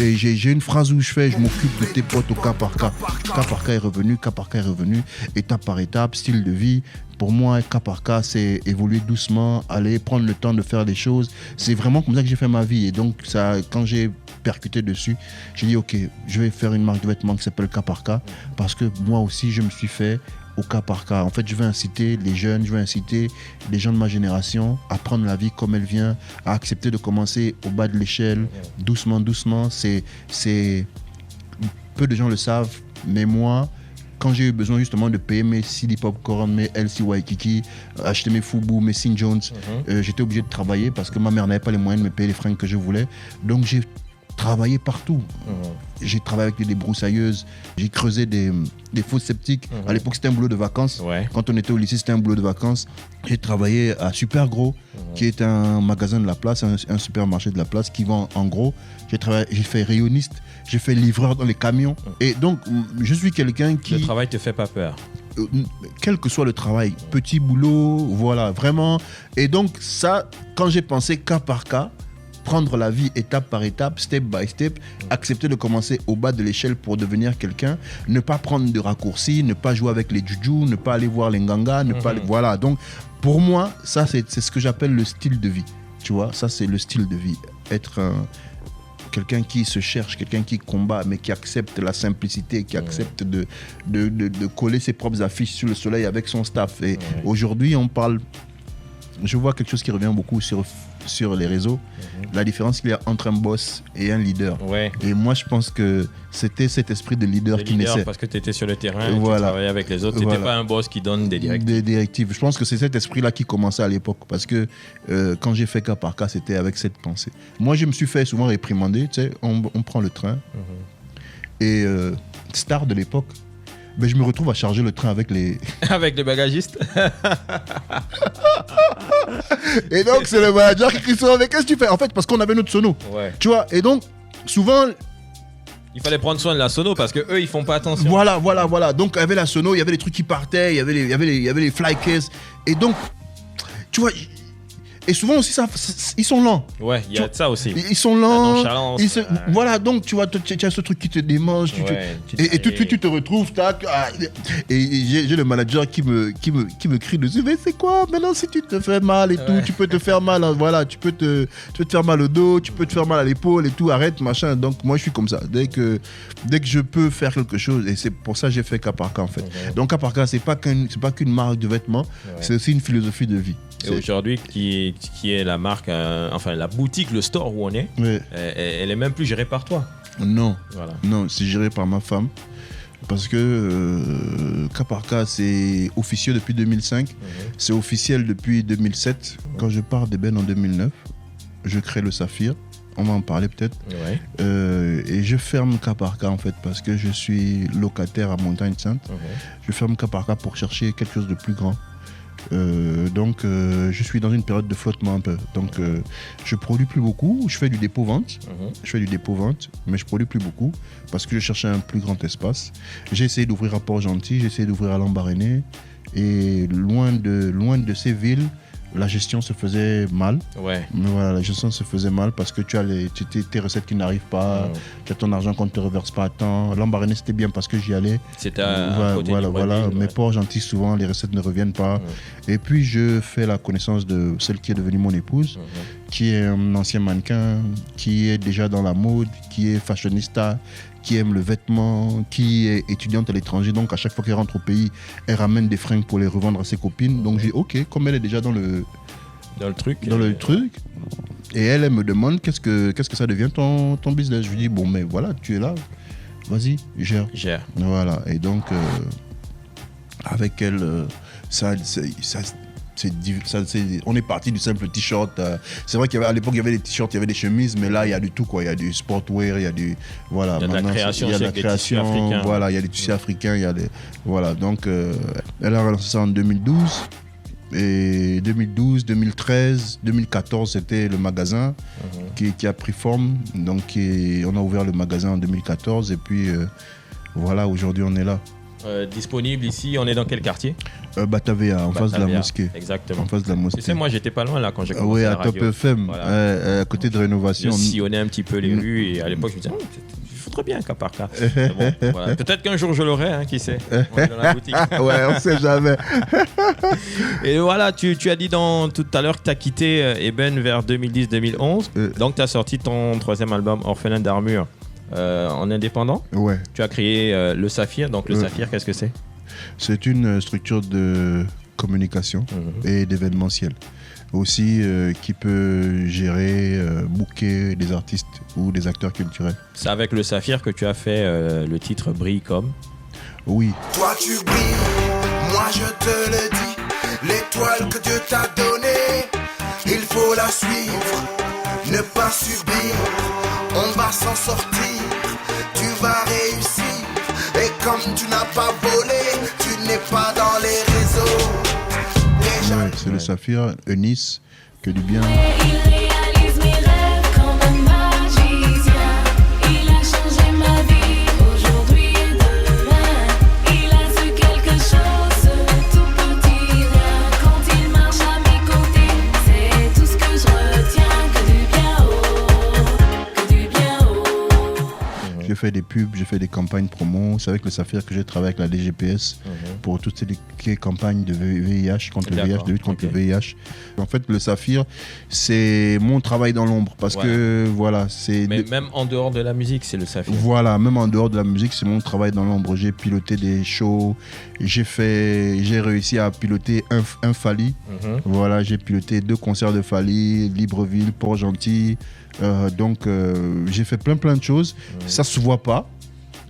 Et j'ai une phrase où je m'occupe de tes potes au cas par cas. Cas par cas est revenu, étape par étape, style de vie. Pour moi, cas par cas, c'est évoluer doucement, aller prendre le temps de faire des choses. C'est vraiment comme ça que j'ai fait ma vie. Et donc, ça, quand j'ai percuté dessus, j'ai dit, ok, je vais faire une marque de vêtements qui s'appelle Cas par cas. Parce que moi aussi, je me suis fait au cas par cas. En fait, je veux inciter les jeunes, je veux inciter les gens de ma génération à prendre la vie comme elle vient, à accepter de commencer au bas de l'échelle, doucement. C'est peu de gens le savent, mais moi, quand j'ai eu besoin justement de payer mes CD Popcorn, mes LC Waikiki, acheter mes Fubu, mes St. John's, j'étais obligé de travailler parce que ma mère n'avait pas les moyens de me payer les fringues que je voulais. Donc j'ai travaillé partout. J'ai travaillé avec des débroussailleuses, j'ai creusé des fosses septiques. À l'époque, c'était un boulot de vacances. Quand on était au lycée, c'était un boulot de vacances. J'ai travaillé à Super Gros, qui est un magasin de la place, un supermarché de la place qui vend en gros. J'ai fait rayonniste, j'ai fait livreur dans les camions. Et donc, je suis quelqu'un qui... Le travail te fait pas peur. Quel que soit le travail, petit boulot, voilà, vraiment. Et donc, ça, quand j'ai pensé cas par cas, prendre la vie étape par étape, step by step, accepter de commencer au bas de l'échelle pour devenir quelqu'un, ne pas prendre de raccourcis, ne pas jouer avec les juju, ne pas aller voir les ngangas, ne pas aller... Voilà, donc pour moi, ça c'est ce que j'appelle le style de vie. Tu vois, ça c'est le style de vie. Être quelqu'un qui se cherche, quelqu'un qui combat, mais qui accepte la simplicité, qui accepte de coller ses propres affiches sur le soleil avec son staff. Et aujourd'hui, on parle... Je vois quelque chose qui revient beaucoup sur les réseaux, la différence qu'il y a entre un boss et un leader. Et moi, je pense que c'était cet esprit de leader qui naissait. Parce que tu étais sur le terrain, tu travaillais avec les autres. Tu n'étais pas un boss qui donne des directives. Des directives. Je pense que c'est cet esprit-là qui commençait à l'époque. Parce que quand j'ai fait cas par cas, c'était avec cette pensée. Moi, je me suis fait souvent réprimander. Tu sais, on prend le train. Et star de l'époque, ben, je me retrouve à charger le train avec les... avec les bagagistes. Et donc, c'est le manager qui crie sur, mais qu'est-ce que tu fais? En fait, parce qu'on avait notre sono. Tu vois, et donc, souvent... Il fallait prendre soin de la sono parce qu'eux, ils font pas attention. Voilà. Donc, il y avait la sono, il y avait les trucs qui partaient, il y avait les fly cases. Et donc, tu vois... Et souvent aussi, ils sont lents. Ouais, il y a de ça aussi. Ils sont lents. Voilà, donc tu vois, tu as ce truc qui te démange. Et tout de suite, tu te retrouves. Et j'ai le manager qui me crie dessus. Mais c'est quoi? Maintenant, si tu te fais mal et tout, tu peux te faire mal. Voilà, tu peux te faire mal au dos, tu peux te faire mal à l'épaule et tout. Arrête, machin. Donc, moi, je suis comme ça. Dès que je peux faire quelque chose, et c'est pour ça que j'ai fait cas par cas, en fait. Donc, cas par cas, c'est pas qu'une marque de vêtements, c'est aussi une philosophie de vie. Et aujourd'hui, qui est la marque, enfin la boutique, le store où on est, elle est même plus gérée par toi. Non, c'est géré par ma femme. Parce que cas par cas, c'est officieux depuis 2005. C'est officiel depuis 2007. Quand je pars d'Eben en 2009, je crée le Saphir. On va en parler peut-être. Et je ferme cas par cas en fait parce que je suis locataire à Montagne Sainte. Je ferme cas par cas pour chercher quelque chose de plus grand. Donc je suis dans une période de flottement un peu. Donc je produis plus beaucoup. Je fais du dépôt-vente. Mais je produis plus beaucoup parce que je cherchais un plus grand espace. J'ai essayé d'ouvrir à Port-Gentil, j'ai essayé d'ouvrir à Lambaréné. Et loin de ces villes, la gestion se faisait mal. Ouais. Mais voilà, la gestion se faisait mal parce que tu as tes recettes qui n'arrivent pas, tu as ton argent qu'on ne te reverse pas à temps. Lambaréné, c'était bien parce que j'y allais. C'était à côté du voilà. Brésil, Mais Port-Gentil, souvent, les recettes ne reviennent pas. Et puis, je fais la connaissance de celle qui est devenue mon épouse, qui est un ancien mannequin, qui est déjà dans la mode, qui est fashionista, qui aime le vêtement, qui est étudiante à l'étranger. Donc, à chaque fois qu'elle rentre au pays, elle ramène des fringues pour les revendre à ses copines. Donc, j'ai dit, OK, comme elle est déjà dans le truc. Et elle me demande, qu'est-ce que ça devient ton business? Je lui dis, bon, mais voilà, tu es là. Vas-y, gère. Voilà. Et donc, avec elle, on est parti du simple t-shirt. C'est vrai qu'à l'époque, il y avait des t-shirts, il y avait des chemises, mais là, il y a du tout, quoi. Il y a du sportwear, il y a du. Voilà. Il y a de la création, il y a de la création. Voilà, il y a des tissus africains, il y a des. Voilà. Donc, elle a relancé ça en 2012. Et 2012, 2013, 2014, c'était le magasin qui a pris forme. Donc, on a ouvert le magasin en 2014. Et puis, voilà, aujourd'hui, on est là. Disponible ici, on est dans quel quartier? Batavia, en face de la mosquée. Exactement. En face de la mosquée. Tu sais, moi, j'étais pas loin là quand j'ai commencé. Oui, à à Top FM, voilà. À côté de rénovation. Je sillonnais un petit peu les rues et à l'époque, je me disais, il faudrait bien un cas par cas. Bon, voilà. Peut-être qu'un jour je l'aurai, qui sait. On est dans la boutique. Ouais, on sait jamais. Et voilà, tu as dit tout à l'heure que tu as quitté Eben vers 2010-2011. Donc, tu as sorti ton 3e album, Orphelin d'Armure. En indépendant. Ouais. Tu as créé le Saphir. Donc le Saphir, qu'est-ce que c'est? C'est une structure de communication et d'événementiel. Aussi qui peut gérer, booker des artistes ou des acteurs culturels. C'est avec le Saphir que tu as fait le titre Brille comme. Oui. Toi tu brilles, moi je te le dis. L'étoile que Dieu t'a donnée, il faut la suivre, ne pas subir. On va s'en sortir, tu vas réussir. Et comme tu n'as pas volé, tu n'es pas dans les réseaux. Ouais, c'est le Saphir, Eunice, que du bien. Il réalise mes rêves comme un magicien. Il a changé ma vie, aujourd'hui et demain. Il a su quelque chose, ce tout petit rien. Quand il marche à mes côtés, c'est tout ce que je retiens. Que du bien haut, que du bien haut. J'ai fait des pubs, j'ai fait des campagnes promo. C'est avec le Saphir que j'ai travaillé avec la DGPS pour toutes les campagnes de VIH, contre le VIH, de lutte contre le VIH. En fait, le Saphir, c'est mon travail dans l'ombre parce que voilà, c'est. Mais même en dehors de la musique, c'est le Saphir. Voilà, même en dehors de la musique, c'est mon travail dans l'ombre. J'ai piloté des shows, j'ai réussi à piloter un Fally. Voilà, j'ai piloté 2 concerts de Fally, Libreville, Port-Gentil. Donc j'ai fait plein de choses. Ça se voit pas.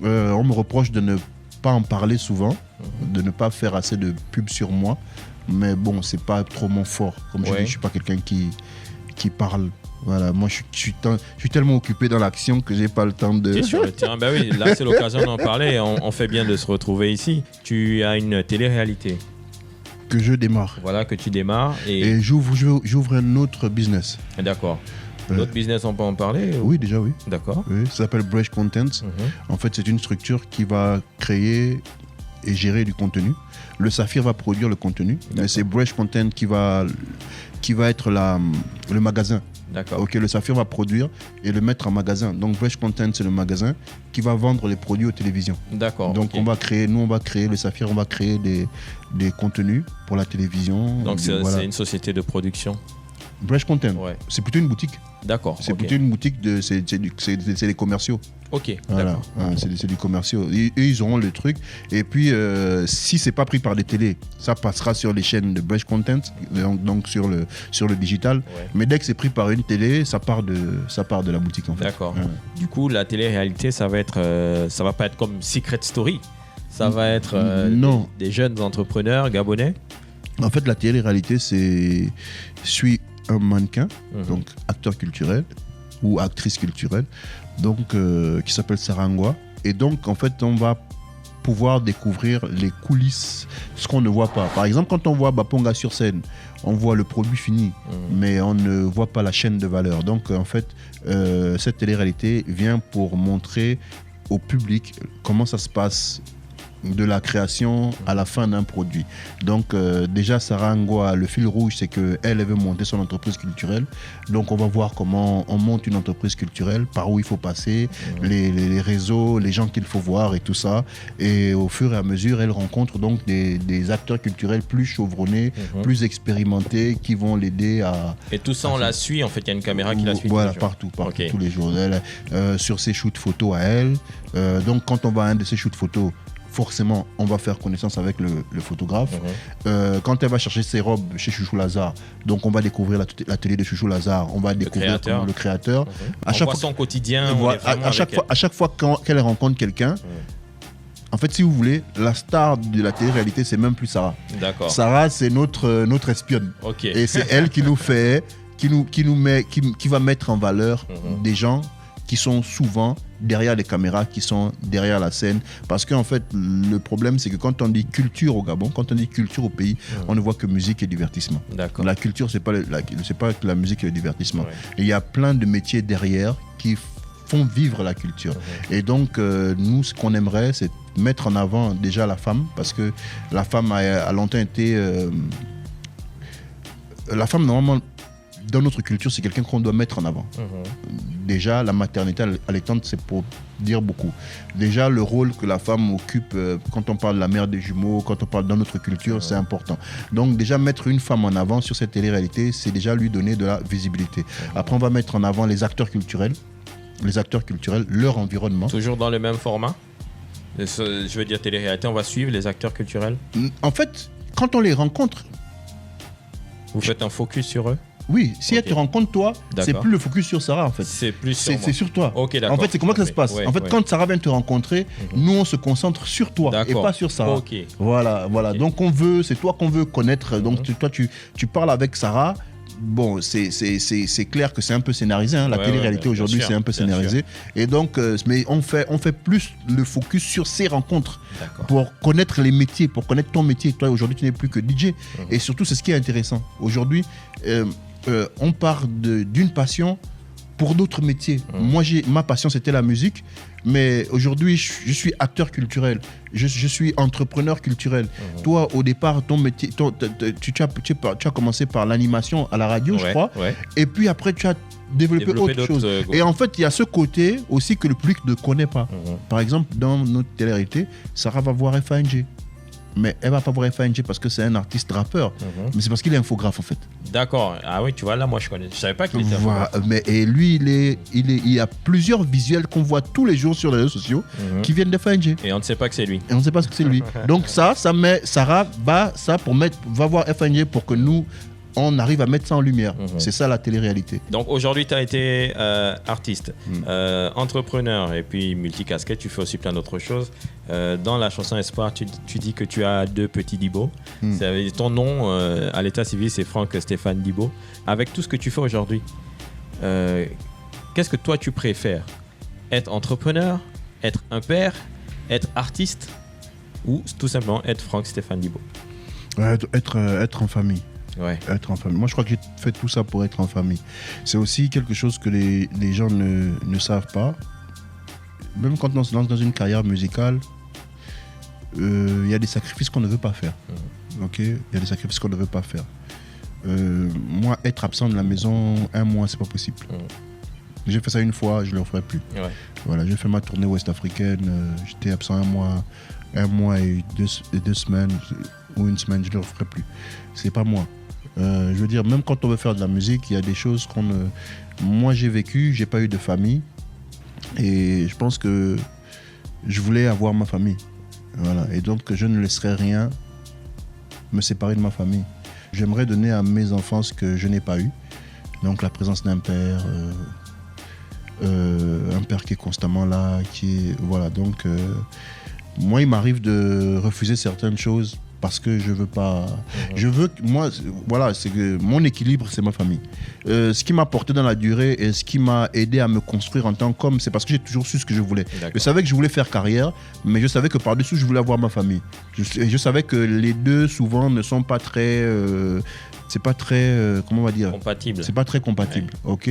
On me reproche de ne pas en parler souvent, de ne pas faire assez de pub sur moi. Mais bon, c'est pas trop mon fort. Comme je dis, je suis pas quelqu'un qui parle. Voilà, moi je suis tellement occupé dans l'action que j'ai pas le temps de. Tu es sur le terrain. Ben oui, là c'est l'occasion d'en parler. On fait bien de se retrouver ici. Tu as une télé-réalité que je démarre. Voilà, que tu démarres et j'ouvre un autre business. D'accord. L'autre business, on peut en parler Oui, déjà oui. D'accord. Oui, ça s'appelle Bresh Content. En fait, c'est une structure qui va créer et gérer du contenu. Le Saphir va produire le contenu, mais c'est Bresh Content qui va être le magasin. D'accord. Ok, le Saphir va produire et le mettre en magasin. Donc Bresh Content, c'est le magasin qui va vendre les produits aux télévisions. D'accord. Donc on va créer le Saphir, on va créer des contenus pour la télévision. Donc c'est une société de production. Bresh Content, c'est plutôt une boutique. D'accord. C'est plutôt une boutique, c'est des commerciaux. Ok, voilà. C'est du commerciaux. Et ils auront le truc. Et puis, si c'est pas pris par des télés, ça passera sur les chaînes de Bresh Content, donc sur le digital. Mais dès que c'est pris par une télé, ça part de la boutique en fait. D'accord. Du coup, la télé-réalité, ça va pas être comme Secret Story. Ça va être des jeunes entrepreneurs gabonais. En fait, la télé-réalité, suit un mannequin, donc acteur culturel ou actrice culturelle, donc qui s'appelle Sarangwa. Et donc, en fait, on va pouvoir découvrir les coulisses, ce qu'on ne voit pas. Par exemple, quand on voit Baponga sur scène, on voit le produit fini, mais on ne voit pas la chaîne de valeur. Donc, en fait, cette télé-réalité vient pour montrer au public comment ça se passe de la création à la fin d'un produit. Donc déjà Sarah Ngoa, le fil rouge, c'est qu'elle veut monter son entreprise culturelle. Donc on va voir comment on monte une entreprise culturelle, par où il faut passer, les réseaux, les gens qu'il faut voir et tout ça. Et au fur et à mesure, elle rencontre donc des acteurs culturels plus chevronnés, plus expérimentés, qui vont l'aider à... Et tout ça, on la suit, en fait, il y a une caméra qui la suit voilà, tous les jours. partout, Ok. tous les jours. Sur ses shoots photos à elle. Donc quand on va à un de ses shoots photos, forcément, on va faire connaissance avec le photographe. Quand elle va chercher ses robes chez Chouchou Lazare, donc on va découvrir l'atelier de Chouchou Lazare, on va découvrir le créateur. On voit son quotidien. À chaque fois qu'elle rencontre quelqu'un, en fait, si vous voulez, la star de la télé-réalité, c'est même plus Sarah. D'accord. Sarah, c'est notre espionne. Ok. Et c'est elle qui nous fait, qui va mettre en valeur des gens qui sont souvent derrière les caméras, qui sont derrière la scène. Parce qu'en fait, le problème, c'est que quand on dit culture au Gabon, quand on dit culture au pays, on ne voit que musique et divertissement. D'accord. La culture, c'est pas que la musique et le divertissement. Et il y a plein de métiers derrière qui font vivre la culture. Et donc, nous, ce qu'on aimerait, c'est mettre en avant déjà la femme, parce que la femme a longtemps été... la femme, normalement, dans notre culture, c'est quelqu'un qu'on doit mettre en avant. Déjà, la maternité allaitante, c'est pour dire beaucoup. Déjà, le rôle que la femme occupe, quand on parle de la mère des jumeaux, quand on parle dans notre culture, c'est important. Donc déjà, mettre une femme en avant sur cette télé-réalité, c'est déjà lui donner de la visibilité. Après, on va mettre en avant les acteurs culturels, leur environnement. Toujours dans le même format. Je veux dire, télé-réalité, on va suivre les acteurs culturels. En fait, quand on les rencontre... Vous faites un focus sur eux? Oui, si elle te rencontre toi, c'est plus le focus sur Sarah en fait. C'est plus sur moi. C'est sur toi. Ok, d'accord. En fait, c'est comment que ça se passe. En fait, quand Sarah vient te rencontrer, nous on se concentre sur toi et pas sur Sarah. Ok. Voilà. Donc c'est toi qu'on veut connaître. Donc toi tu parles avec Sarah. Bon, c'est clair que c'est un peu scénarisé. La télé-réalité aujourd'hui, c'est un peu scénarisé. Et donc, mais on fait plus le focus sur ces rencontres pour connaître les métiers, pour connaître ton métier. Toi, aujourd'hui, tu n'es plus que DJ. Et surtout, c'est ce qui est intéressant. Aujourd'hui, on part d'une passion pour d'autres métiers. Moi, ma passion, c'était la musique. Mais aujourd'hui, je suis acteur culturel. Je suis entrepreneur culturel. Toi, au départ, ton métier, tu as commencé par l'animation à la radio, je crois. Et puis après, tu as développé autre chose. Et en fait, il y a ce côté aussi que le public ne connaît pas. Par exemple, dans notre télé-réalité, Sarah va voir FANG. Mais elle va pas voir FANG parce que c'est un artiste rappeur. Mais c'est parce qu'il est infographe en fait. D'accord. Ah oui, tu vois, là, moi, je connais. Je savais pas qu'il était infographe. Et lui, il y a plusieurs visuels qu'on voit tous les jours sur les réseaux sociaux qui viennent de FANG. Et on ne sait pas que c'est lui. Donc ça met Sarah va voir FANG pour que nous, on arrive à mettre ça en lumière. C'est ça la télé-réalité. Donc aujourd'hui, tu as été artiste, entrepreneur et puis multicasquette. Tu fais aussi plein d'autres choses. Dans la chanson Espoir, tu dis que tu as 2 petits Dibo. Ton nom à l'état civil, c'est Franck Stéphane Dibo. Avec tout ce que tu fais aujourd'hui, qu'est-ce que toi tu préfères? Être entrepreneur, être un père, être artiste ou tout simplement être Franck Stéphane Dibo? Être en famille. Être en famille. Moi, je crois que j'ai fait tout ça pour être en famille. C'est aussi quelque chose que les gens ne savent pas. Même quand on se lance dans une carrière musicale, il y a des sacrifices qu'on ne veut pas faire. Il y a des sacrifices qu'on ne veut pas faire. Moi, être absent de la maison 1 mois, c'est pas possible. J'ai fait ça une fois, je ne le referai plus. Voilà, j'ai fait ma tournée ouest-africaine, j'étais absent 1 mois et 2 semaines ou 1 semaine, je ne le referai plus. C'est pas moi. Je veux dire, même quand on veut faire de la musique, il y a des choses qu'on ne... Moi, j'ai vécu, j'ai pas eu de famille. Et je pense que je voulais avoir ma famille. Voilà. Et donc, je ne laisserai rien me séparer de ma famille. J'aimerais donner à mes enfants ce que je n'ai pas eu. Donc, la présence d'un père, un père qui est constamment là, voilà. Donc, moi, il m'arrive de refuser certaines choses parce que je veux pas. Je veux que moi, voilà, c'est que mon équilibre, c'est ma famille. Ce qui m'a porté dans la durée et ce qui m'a aidé à me construire en tant qu'homme, c'est parce que j'ai toujours su ce que je voulais. Je savais que je voulais faire carrière, mais je savais que par-dessus, je voulais avoir ma famille. Je savais que les deux, souvent, ne sont pas très. c'est pas très, comment on va dire, compatible. C'est pas très compatible, ok.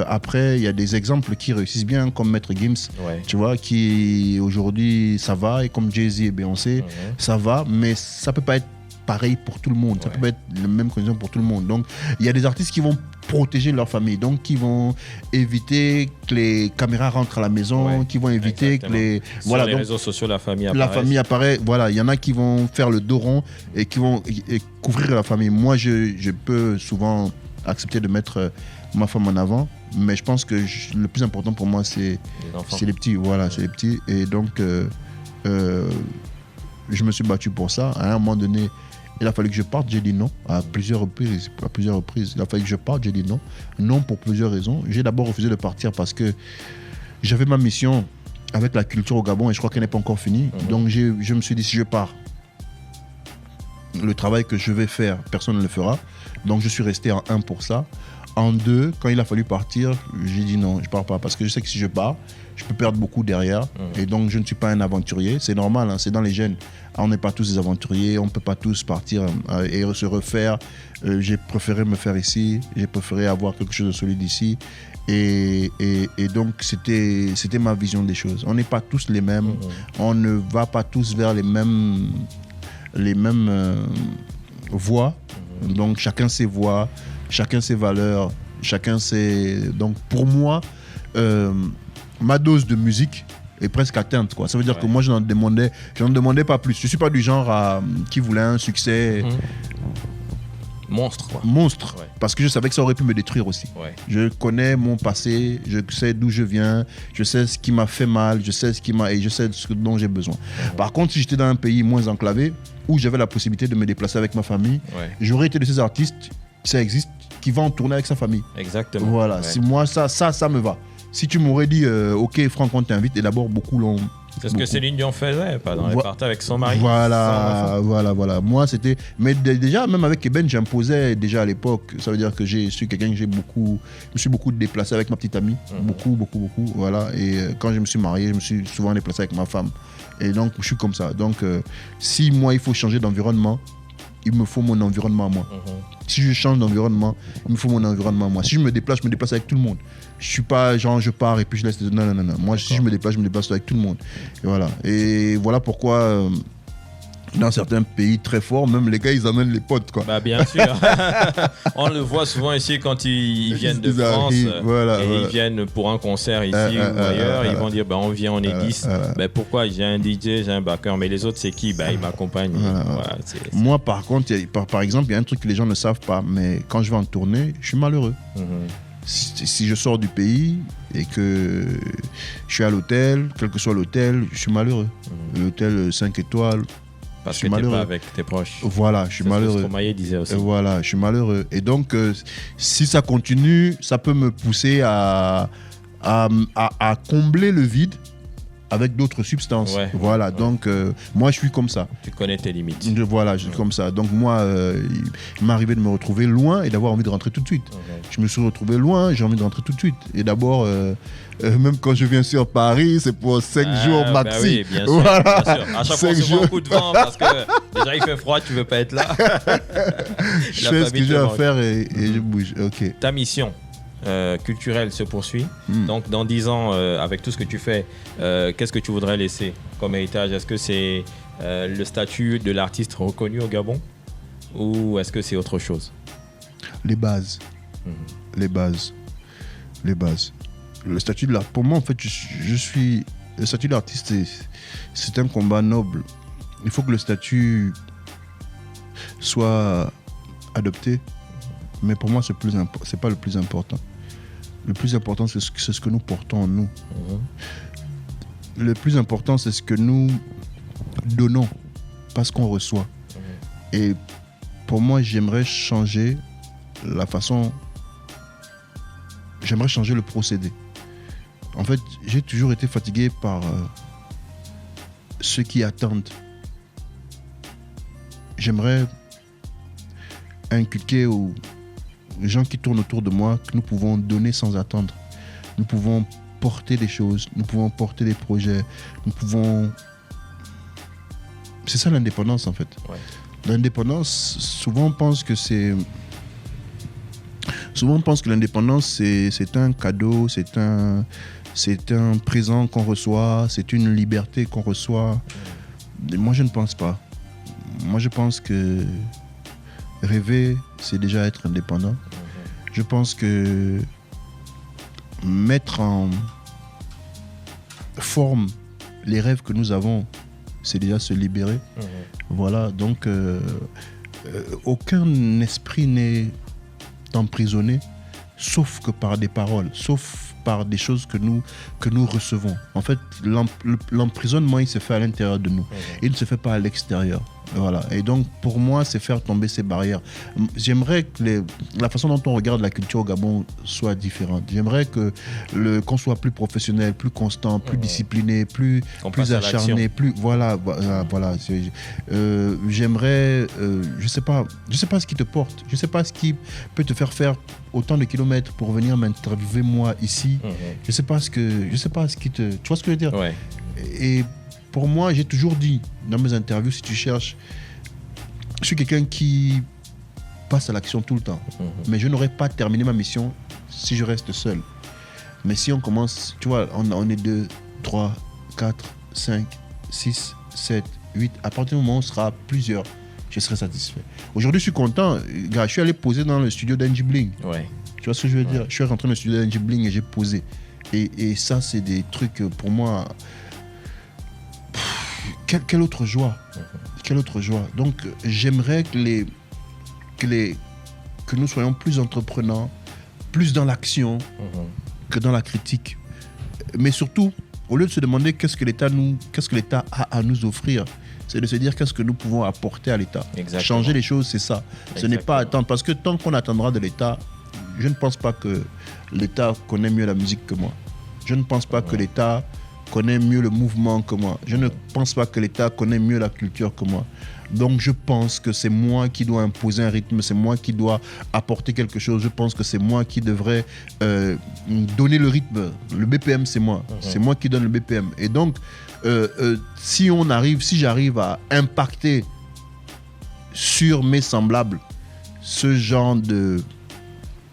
Après, il y a des exemples qui réussissent bien, comme Maître Gims, tu vois, qui aujourd'hui ça va, et comme Jay-Z et Beyoncé, ça va, mais ça peut pas être pareil pour tout le monde, ça peut pas être la même condition pour tout le monde. Donc, il y a des artistes qui vont protéger leur famille, donc qui vont éviter que les caméras rentrent à la maison, qui vont éviter que les... Sur les réseaux sociaux, la famille apparaît. Voilà, il y en a qui vont faire le dos rond et qui vont couvrir la famille. Moi, je peux souvent accepter de mettre ma femme en avant, mais je pense que le plus important pour moi, c'est les petits. Voilà, c'est les petits. Et donc, je me suis battu pour ça. À un moment donné, il a fallu que je parte, j'ai dit non à plusieurs reprises. Il a fallu que je parte, j'ai dit non. Non pour plusieurs raisons. J'ai d'abord refusé de partir parce que j'avais ma mission avec la culture au Gabon et je crois qu'elle n'est pas encore finie. Donc je me suis dit, si je pars, le travail que je vais faire, personne ne le fera. Donc je suis resté en 1 pour ça. En 2, quand il a fallu partir, j'ai dit non, je pars pas. Parce que je sais que si je pars, je peux perdre beaucoup derrière. Et donc je ne suis pas un aventurier. C'est normal, hein, c'est dans les gènes. On n'est pas tous des aventuriers, on ne peut pas tous partir et se refaire. J'ai préféré me faire ici, j'ai préféré avoir quelque chose de solide ici. Et donc c'était ma vision des choses. On n'est pas tous les mêmes, on ne va pas tous vers les mêmes voies. Donc chacun ses voies, chacun ses valeurs, chacun ses... Donc pour moi, ma dose de musique est presque atteinte, quoi. Ça veut dire que moi je n'en demandais pas plus. Je suis pas du genre qui voulait un succès monstre, quoi. Parce que je savais que ça aurait pu me détruire aussi. Je connais mon passé, je sais d'où je viens, je sais ce qui m'a fait mal, je sais ce dont j'ai besoin. Par contre, si j'étais dans un pays moins enclavé où j'avais la possibilité de me déplacer avec ma famille, j'aurais été de ces artistes, ça existe, qui vont en tourner avec sa famille. Exactement. Voilà, si moi ça me va. Si tu m'aurais dit, ok Franck, on t'invite, et d'abord beaucoup l'ont... C'est ce que Céline Dion faisait, pas dans les parties avec son mari. Voilà. Moi, c'était... Mais déjà, même avec Eben, j'imposais déjà à l'époque. Ça veut dire que je suis quelqu'un que je me suis beaucoup déplacé avec ma petite amie. Beaucoup. Voilà. Et quand je me suis marié, je me suis souvent déplacé avec ma femme. Et donc, je suis comme ça. Donc, si moi, il faut changer d'environnement, il me faut mon environnement à moi. Si je change d'environnement, il me faut mon environnement à moi. Si je me déplace avec tout le monde. Je suis pas genre je pars et puis je laisse... Non. Moi, si je me déplace avec tout le monde. Et voilà pourquoi dans certains pays très forts, même les gars, ils amènent les potes, quoi. Bah bien sûr. On le voit souvent ici quand ils viennent de France ils viennent pour un concert ici ou ailleurs. Ils vont dire on vient, on est 10. Pourquoi? J'ai un DJ, j'ai un backer, mais les autres c'est qui? Ils m'accompagnent. Moi par contre, par exemple, il y a un truc que les gens ne savent pas, mais quand je vais en tournée, je suis malheureux. Si je sors du pays et que je suis à l'hôtel, quel que soit l'hôtel, je suis malheureux. L'hôtel 5 étoiles, parce que tu n'es pas avec tes proches. Voilà, je suis malheureux. C'est ce que Stromae disait aussi. Voilà, je suis malheureux. Et donc, si ça continue, ça peut me pousser à combler le vide avec d'autres substances. Donc moi, je suis comme ça. Tu connais tes limites. Je suis comme ça. Donc moi, il m'est arrivé de me retrouver loin et d'avoir envie de rentrer tout de suite. Je me suis retrouvé loin, j'ai envie de rentrer tout de suite. Et d'abord... même quand je viens sur Paris, c'est pour 5 jours maxi. Oui, bien sûr, bien sûr. À chaque fois, on se voit un coup de vent parce que déjà il fait froid, tu veux pas être là. Je fais ce que j'ai à faire et je bouge. Ta mission culturelle se poursuit. Donc, dans 10 ans, avec tout ce que tu fais, qu'est-ce que tu voudrais laisser comme héritage? Est-ce que c'est le statut de l'artiste reconnu au Gabon ou est-ce que c'est autre chose? Les bases. Les bases. Le statut de l'artiste, pour moi en fait, le statut d'artiste, c'est un combat noble. Il faut que le statut soit adopté, mais pour moi c'est pas le plus important. Le plus important c'est ce que nous portons en nous. Le plus important c'est ce que nous donnons, pas ce qu'on reçoit. Et pour moi j'aimerais changer la façon, j'aimerais changer le procédé. En fait, j'ai toujours été fatigué par ceux qui attendent. J'aimerais inculquer aux gens qui tournent autour de moi que nous pouvons donner sans attendre. Nous pouvons porter des choses, nous pouvons porter des projets, nous pouvons... C'est ça l'indépendance en fait. L'indépendance, souvent on pense que l'indépendance c'est un cadeau, c'est un présent qu'on reçoit, c'est une liberté qu'on reçoit. Et moi je ne pense pas. Moi je pense que rêver c'est déjà être indépendant. Je pense que mettre en forme les rêves que nous avons, c'est déjà se libérer. Voilà, donc aucun esprit n'est emprisonné, sauf que par des paroles, sauf par des choses que nous recevons. En fait, l'emprisonnement, il se fait à l'intérieur de nous. Il ne se fait pas à l'extérieur. Voilà. Et donc, pour moi, c'est faire tomber ces barrières. J'aimerais que la façon dont on regarde la culture au Gabon soit différente. J'aimerais qu'on soit plus professionnel, plus constant, plus discipliné, plus acharné, plus... Voilà. J'aimerais... je sais pas ce qui te porte. Je sais pas ce qui peut te faire autant de kilomètres pour venir m'interviewer moi ici. Je sais pas ce qui te... Tu vois ce que je veux dire? Ouais. Et pour moi, j'ai toujours dit dans mes interviews, si tu cherches, je suis quelqu'un qui passe à l'action tout le temps. Mais je n'aurais pas terminé ma mission si je reste seul. Mais si on commence, tu vois, on est 2, 3, 4, 5, 6, 7, 8. À partir du moment où on sera plusieurs, je serai satisfait. Aujourd'hui, je suis content. Gars, je suis allé poser dans le studio d'Angie Bling. Ouais. Tu vois ce que je veux dire? Je suis rentré dans le studio d'Angie Bling et j'ai posé. Et ça, c'est des trucs pour moi... Quelle autre joie. Quelle autre joie. Donc, j'aimerais que nous soyons plus entreprenants, plus dans l'action que dans la critique. Mais surtout, au lieu de se demander qu'est-ce que l'État a à nous offrir, c'est de se dire qu'est-ce que nous pouvons apporter à l'État. Exactement. Changer les choses, c'est ça. Ce n'est pas attendre. Parce que tant qu'on attendra de l'État, je ne pense pas que l'État connaît mieux la musique que moi. Je ne pense pas que l'État connaît mieux le mouvement que moi. Je ne pense pas que l'État connaît mieux la culture que moi. Donc je pense que c'est moi qui dois imposer un rythme, c'est moi qui dois apporter quelque chose. Je pense que c'est moi qui devrais donner le rythme. Le BPM, c'est moi. C'est moi qui donne le BPM. Et donc, si j'arrive à impacter sur mes semblables ce genre de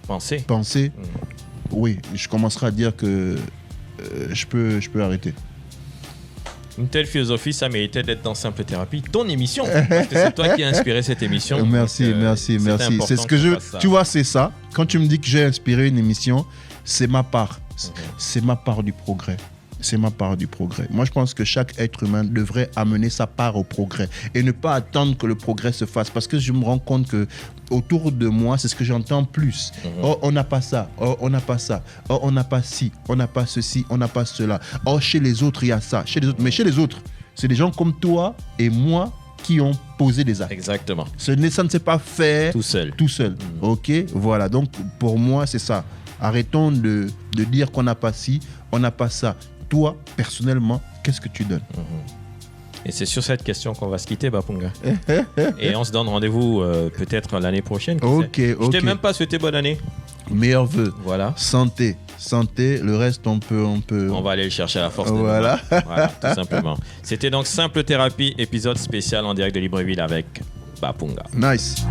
pensée, oui, je commencerai à dire que je peux arrêter. Une telle philosophie, ça méritait d'être dans Simple Thérapie, ton émission, parce que c'est toi qui as inspiré cette émission. Merci. C'est ce que tu vois, c'est ça. Quand tu me dis que j'ai inspiré une émission, c'est ma part. C'est ma part du progrès. C'est ma part du progrès. Moi, je pense que chaque être humain devrait amener sa part au progrès et ne pas attendre que le progrès se fasse. Parce que je me rends compte que autour de moi, c'est ce que j'entends plus. Oh, on n'a pas ça. Oh, on n'a pas ça. Oh, on n'a pas ci. On n'a pas ceci. On n'a pas cela. Oh, chez les autres, il y a ça. Mais chez les autres, c'est des gens comme toi et moi qui ont posé des actes. Exactement. Ça ne s'est pas fait tout seul. OK, voilà. Donc, pour moi, c'est ça. Arrêtons de dire qu'on n'a pas ci, on n'a pas ça. Toi, personnellement, qu'est-ce que tu donnes? Et c'est sur cette question qu'on va se quitter, Bapunga. Et on se donne rendez-vous peut-être l'année prochaine. Ok. Je t'ai même pas souhaité bonne année. Meilleurs vœux. Voilà. Santé. Le reste, on peut. On va aller le chercher à la force. Voilà. Voilà, tout simplement. C'était donc Simple Thérapie, épisode spécial en direct de Libreville avec Bapunga. Nice.